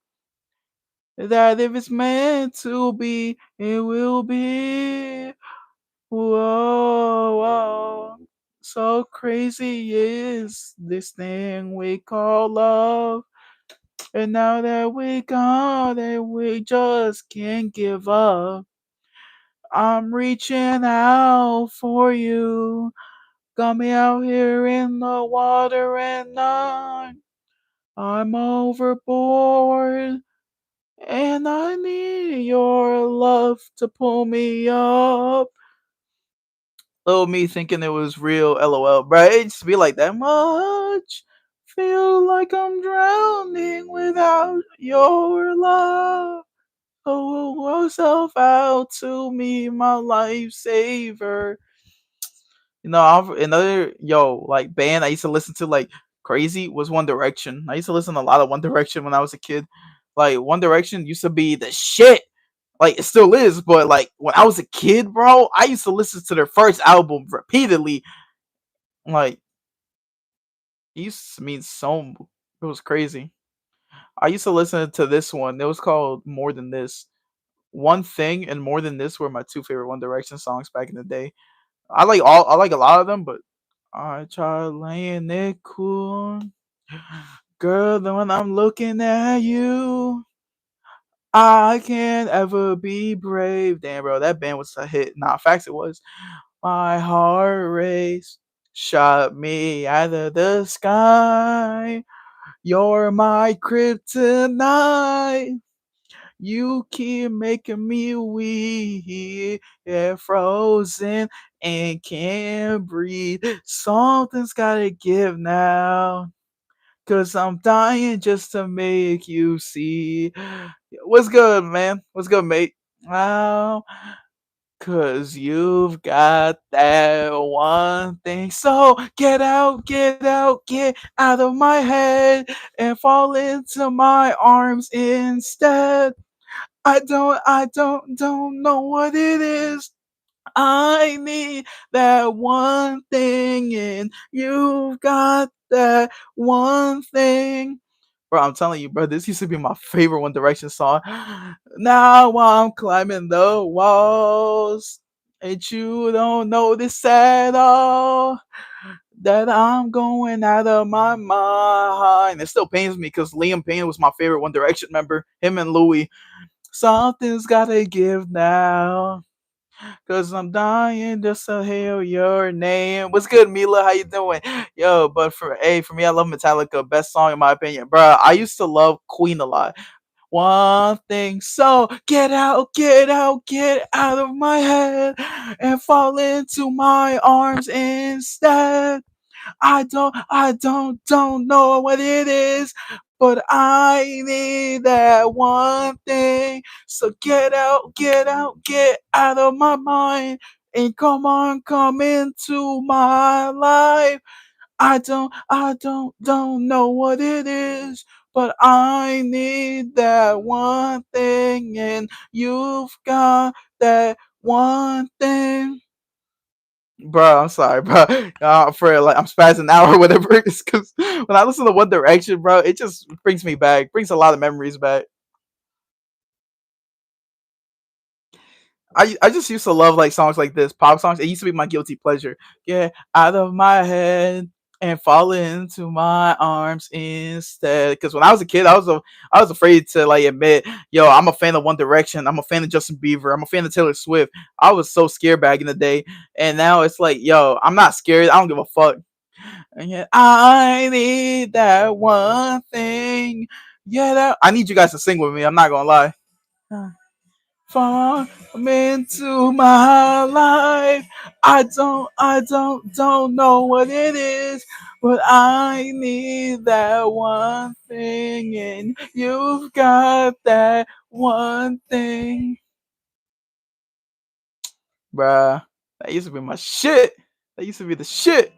that if it's meant to be, it will be. Whoa, whoa. So crazy is this thing we call love. And now that we got it, we just can't give up. I'm reaching out for you. Got me out here in the water and I'm overboard. And I need your love to pull me up. Little me thinking it was real, lol. Bro, it just be like that much. Feel like I'm drowning without your love. Hold yourself out to me, my lifesaver. Another like band I used to listen to like crazy was One Direction. I used to listen to a lot of One Direction when I was a kid. Like One Direction used to be the shit. Like it still is, but like when I was a kid, bro, I used to listen to their first album repeatedly. Like it used to mean so it was crazy. I used to listen to this one. It was called More Than This. One Thing and More Than This were my two favorite One Direction songs back in the day. I like a lot of them, but I try laying it cool. Girl, then when I'm looking at you, I can't ever be brave. Damn, bro, that band was a hit. Nah, facts it was. My heart race shot me out of the sky. You're my kryptonite. You keep making me weak, yeah, frozen and can't breathe. Something's gotta give now, cause I'm dying just to make you see. What's good, man? What's good, mate? Wow, Cause you've got that one thing. So get out, get out of my head and fall into my arms instead. I don't know what it is. I need that one thing, and you've got that one thing. Bro, I'm telling you, bro, this used to be my favorite One Direction song. Now I'm climbing the walls, and you don't notice at all that I'm going out of my mind. It still pains me because Liam Payne was my favorite One Direction member. Him and Louis. Something's gotta give now. Cause I'm dying just to hear your name. What's good, Mila? How you doing? Yo, but for me, I love Metallica. Best song in my opinion, bro. I used to love Queen a lot. One thing, so get out of my head and fall into my arms instead. I don't know what it is, but I need that one thing. So get out of my mind and come into my life. I don't know what it is, but I need that one thing, and you've got that one thing. Bro, I'm sorry, bro. For like I'm spazzing out or whatever. It's because when I listen to One Direction, bro, it just brings me back, brings a lot of memories back. I just used to love like songs like this, pop songs. It used to be my guilty pleasure. Get out of my head and fall into my arms instead. Because when I was a kid, I was afraid to like admit, yo, I'm a fan of One Direction. I'm a fan of Justin Bieber. I'm a fan of Taylor Swift. I was so scared back in the day, and now it's like, yo, I'm not scared. I don't give a fuck. And yet I need that one thing. Yeah, I need you guys to sing with me. I'm not gonna lie. Come into my life. I don't know what it is, but I need that one thing, and you've got that one thing, bruh. That used to be my shit. That used to be the shit.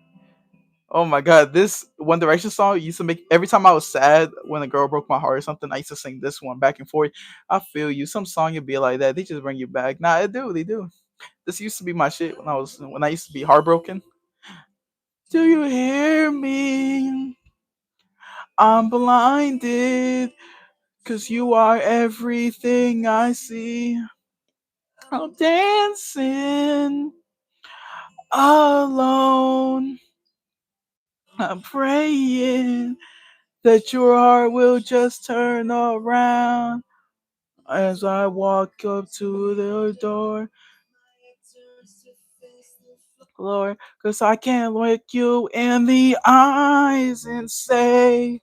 Oh my god, this One Direction song used to make every time I was sad when a girl broke my heart or something. I used to sing this one back and forth. I feel you. Some song would be like that. They just bring you back. Nah, they do. This used to be my shit when I used to be heartbroken. Do you hear me? I'm blinded, cause you are everything I see. I'm dancing alone. I'm praying that your heart will just turn around as I walk up to the door. Lord, cause I can't look you in the eyes and say,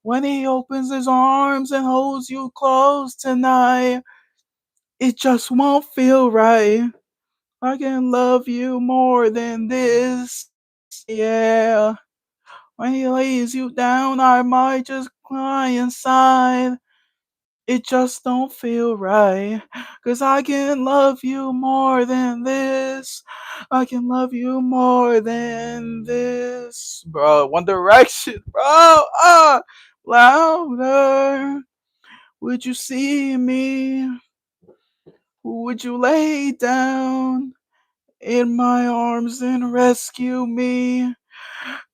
when he opens his arms and holds you close tonight, it just won't feel right. I can love you more than this, yeah. When he lays you down, I might just cry inside. It just don't feel right. Cause I can love you more than this. I can love you more than this. Bro, One Direction, bro. Louder. Would you see me? Would you lay down in my arms and rescue me?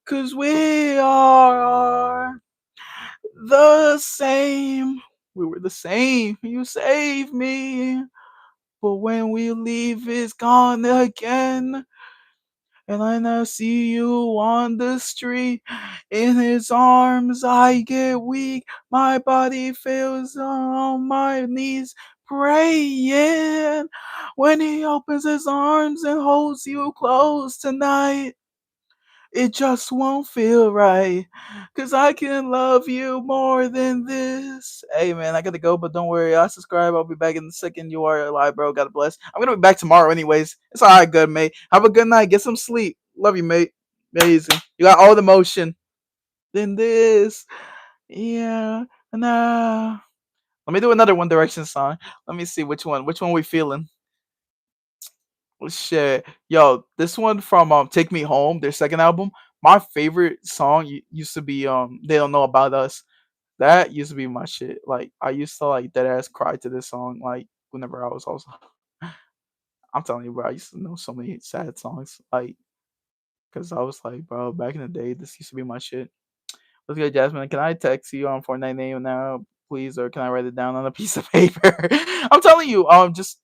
Cause we are the same. We were the same. You saved me. But when we leave, it's gone again. And I now see you on the street. In his arms, I get weak. My body feels on my knees, praying. When he opens his arms and holds you close tonight, it just won't feel right. Cause I can love you more than this. Hey man, I gotta go, but don't worry. I'll subscribe. I'll be back in a second. You are alive, bro. God bless. I'm gonna be back tomorrow anyways. It's alright, good mate. Have a good night. Get some sleep. Love you, mate. Amazing. You got all the motion. Then this. Yeah. Nah. Let me do another One Direction song. Let me see which one. Which one we feeling? Shit, yo, this one from Take Me Home, their second album. My favorite song used to be They Don't Know About Us. That used to be my shit. Like I used to like dead ass cry to this song like whenever I was also. I'm telling you, bro. I used to know so many sad songs like because I was like, bro, back in the day, this used to be my shit. Let's go, Jasmine. Can I text you on Fortnite name now, please, or can I write it down on a piece of paper? I'm telling you, just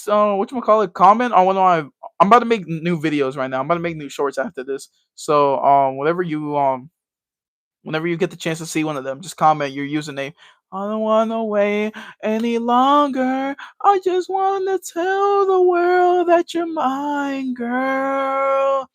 what you call it, comment on one of my. I'm about to make new videos right now. I'm about to make new shorts after this. So whenever you get the chance to see one of them, just comment your username. I don't wanna wait any longer. I just wanna tell the world that you're mine, girl.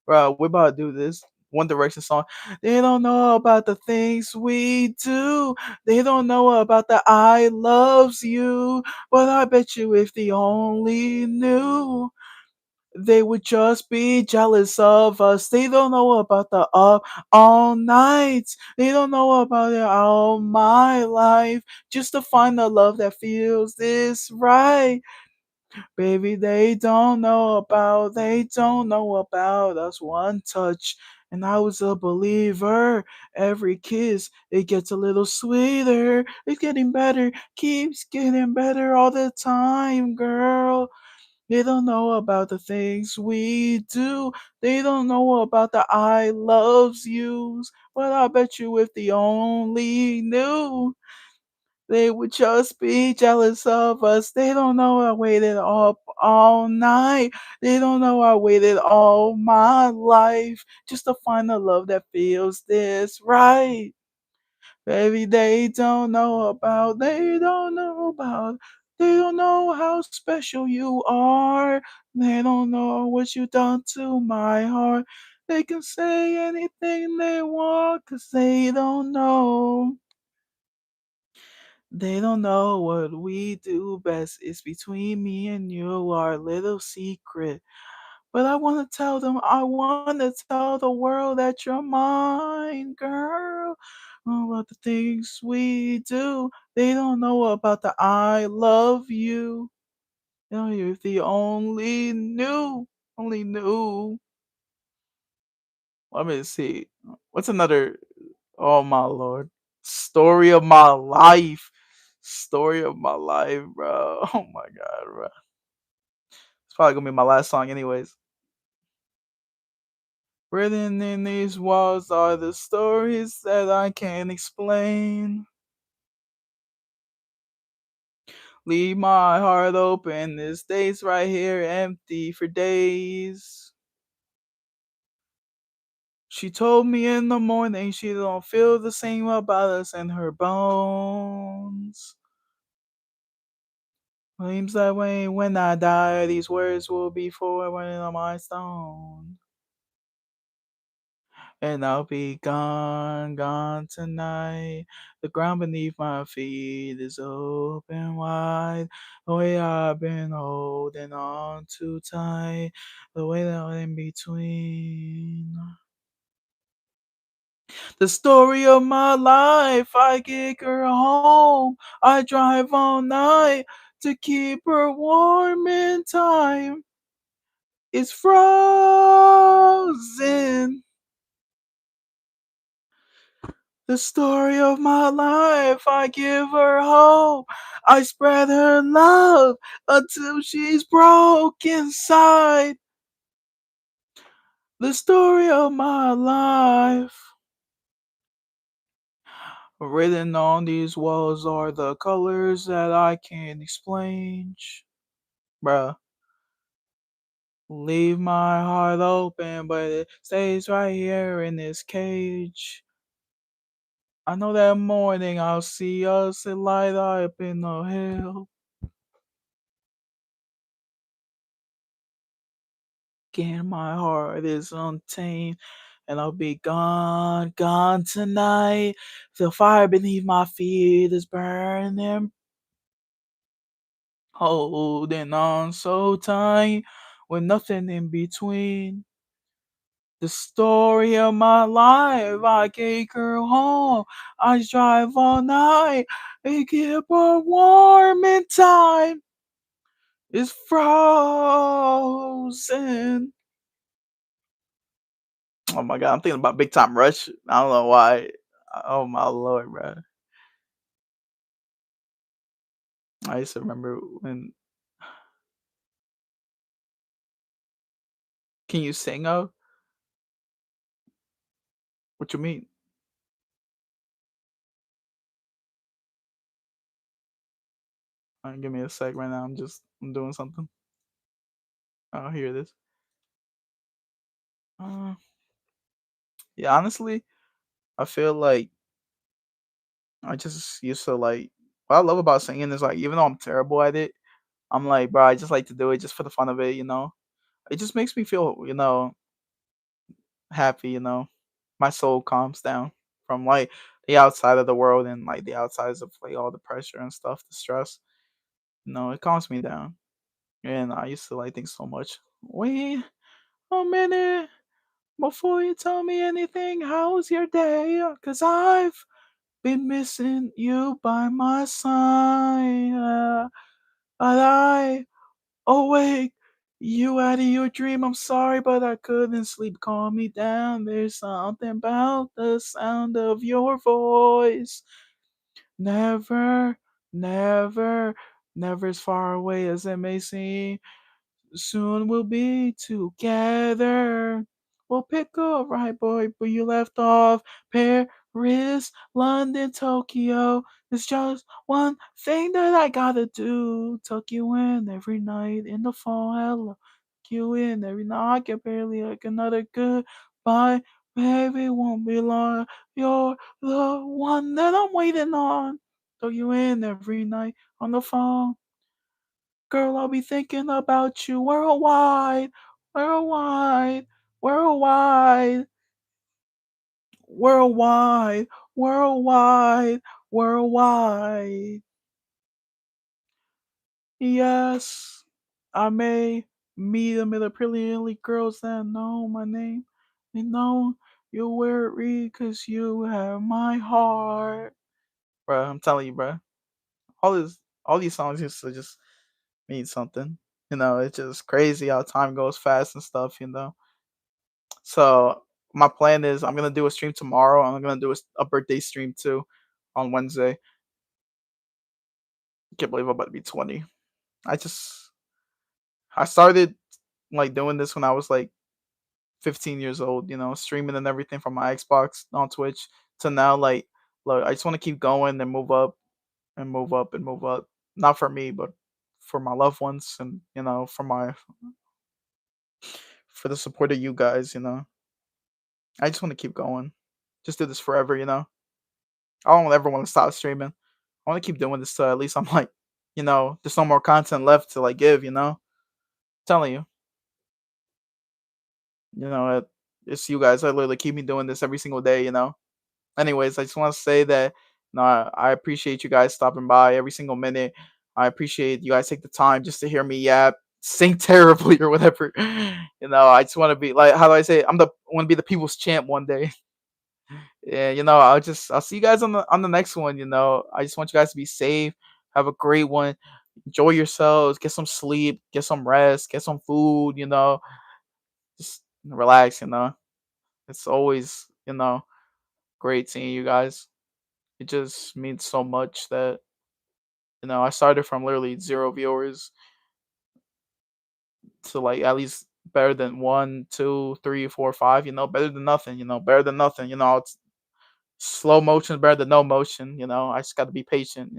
Bro, we're about to do this One Direction song. They don't know about the things we do. They don't know about the I loves you. But I bet you if they only knew, they would just be jealous of us. They don't know about the up all nights. They don't know about it all my life. Just to find the love that feels this right. Baby, they don't know about us. One touch, and I was a believer. Every kiss, it gets a little sweeter. It's getting better, keeps getting better all the time, girl. They don't know about the things we do. They don't know about the I loves yous. But I bet you if they only knew, they would just be jealous of us. They don't know I waited up all night. They don't know I waited all my life just to find a love that feels this right. Baby, they don't know how special you are. They don't know what you done to my heart. They can say anything they want, 'cause they don't know. They don't know what we do best. It's between me and you, our little secret. But I wanna tell the world that you're mine, girl. About the things we do. They don't know about the I love you. You know, if they only knew. Let me see. What's another? Oh my lord. Story of my life. Story of my life, bro. Oh my god, bro. It's probably gonna be my last song, anyways. Written in these walls are the stories that I can't explain. Leave my heart open. This stays right here empty for days. She told me in the morning she don't feel the same about us in her bones. Claims that way when I die, these words will be forever on my stone. And I'll be gone, gone tonight. The ground beneath my feet is open wide. The way I've been holding on too tight. The way that in between. The story of my life. I get her home. I drive all night to keep her warm in time. It's frozen. The story of my life, I give her hope. I spread her love until she's broke inside. The story of my life. Written on these walls are the colors that I can't explain. Bruh, leave my heart open, but it stays right here in this cage. I know that morning I'll see us light up in the hill. Again, my heart is untamed, and I'll be gone, gone tonight. The fire beneath my feet is burning, holding on so tight, with nothing in between. The story of my life, I take her home. I drive all night and keep her warm in time. is frozen. Oh my god, I'm thinking about Big Time Rush. I don't know why. Oh my lord, bro. I used to remember when. Can you sing? Oh, what you mean? Give me a sec right now. I'm doing something. I'll hear this. Uh, yeah, honestly, I feel like I just used to like. What I love about singing is like, even though I'm terrible at it, I'm like, bro, I just like to do it just for the fun of it. It just makes me feel, happy. My soul calms down from like the outside of the world and like the outsides of like all the pressure and stuff, the stress. It calms me down. And I used to like think so much. Wait a minute before you tell me anything. How's your day? Cause I've been missing you by my side. But I awake you out of your dream. I'm sorry, but I couldn't sleep. Calm me down. There's something about the sound of your voice. Never, never, never as far away as it may seem. Soon we'll be together. We'll pick up right, boy, where you left off. Paris, London, Tokyo. It's just one thing that I gotta do. Tuck you in every night in the fall. Hello, tuck you in every night. I can barely like another goodbye. Baby, won't be long. You're the one that I'm waiting on. Tuck you in every night on the phone. Girl, I'll be thinking about you worldwide, worldwide, worldwide, worldwide, worldwide, worldwide. Yes, I may meet a million brilliantly girls that know my name. They know you're worried cause you have my heart. Bruh, I'm telling you, bruh. All these songs used to just mean something. It's just crazy how time goes fast and stuff. So my plan is I'm gonna do a stream tomorrow. And I'm gonna do a birthday stream too on Wednesday. Can't believe I'm about to be 20. I just I started like doing this when I was like 15 years old. Streaming and everything from my Xbox on Twitch to now. Like, look, I just want to keep going and move up and move up and move up. Not for me, but for my loved ones and for the support of you guys. I just want to keep going. Just do this forever. I don't ever want to stop streaming. I want to keep doing this till at least I'm like, there's no more content left to like give. Telling you, it's you guys that literally keep me doing this every single day. Anyways, I just want to say that I appreciate you guys stopping by every single minute. I appreciate you guys take the time just to hear me yap, sing terribly or whatever. I just want to be like, how do I say it? Want to be the people's champ one day. Yeah, I'll see you guys on the next one. I just want you guys to be safe. Have a great one. Enjoy yourselves. Get some sleep. Get some rest. Get some food. Just relax. It's always great seeing you guys. It just means so much that I started from literally zero viewers to like at least better than one, two, three, four, five. Better than nothing. Better than nothing. It's slow motion is better than no motion. I just got to be patient.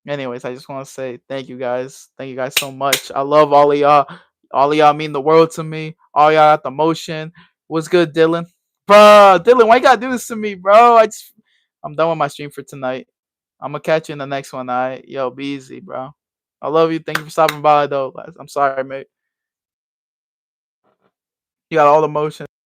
Anyways, I just want to say thank you guys. Thank you guys so much. I love all of y'all. All of y'all mean the world to me. All y'all got the motion. What's good, Dylan? Bro, Dylan, why you gotta do this to me, bro? I'm done with my stream for tonight. I'm gonna catch you in the next one. All right, yo, be easy, bro. I love you. Thank you for stopping by, though. I'm sorry, mate. You got all the motion.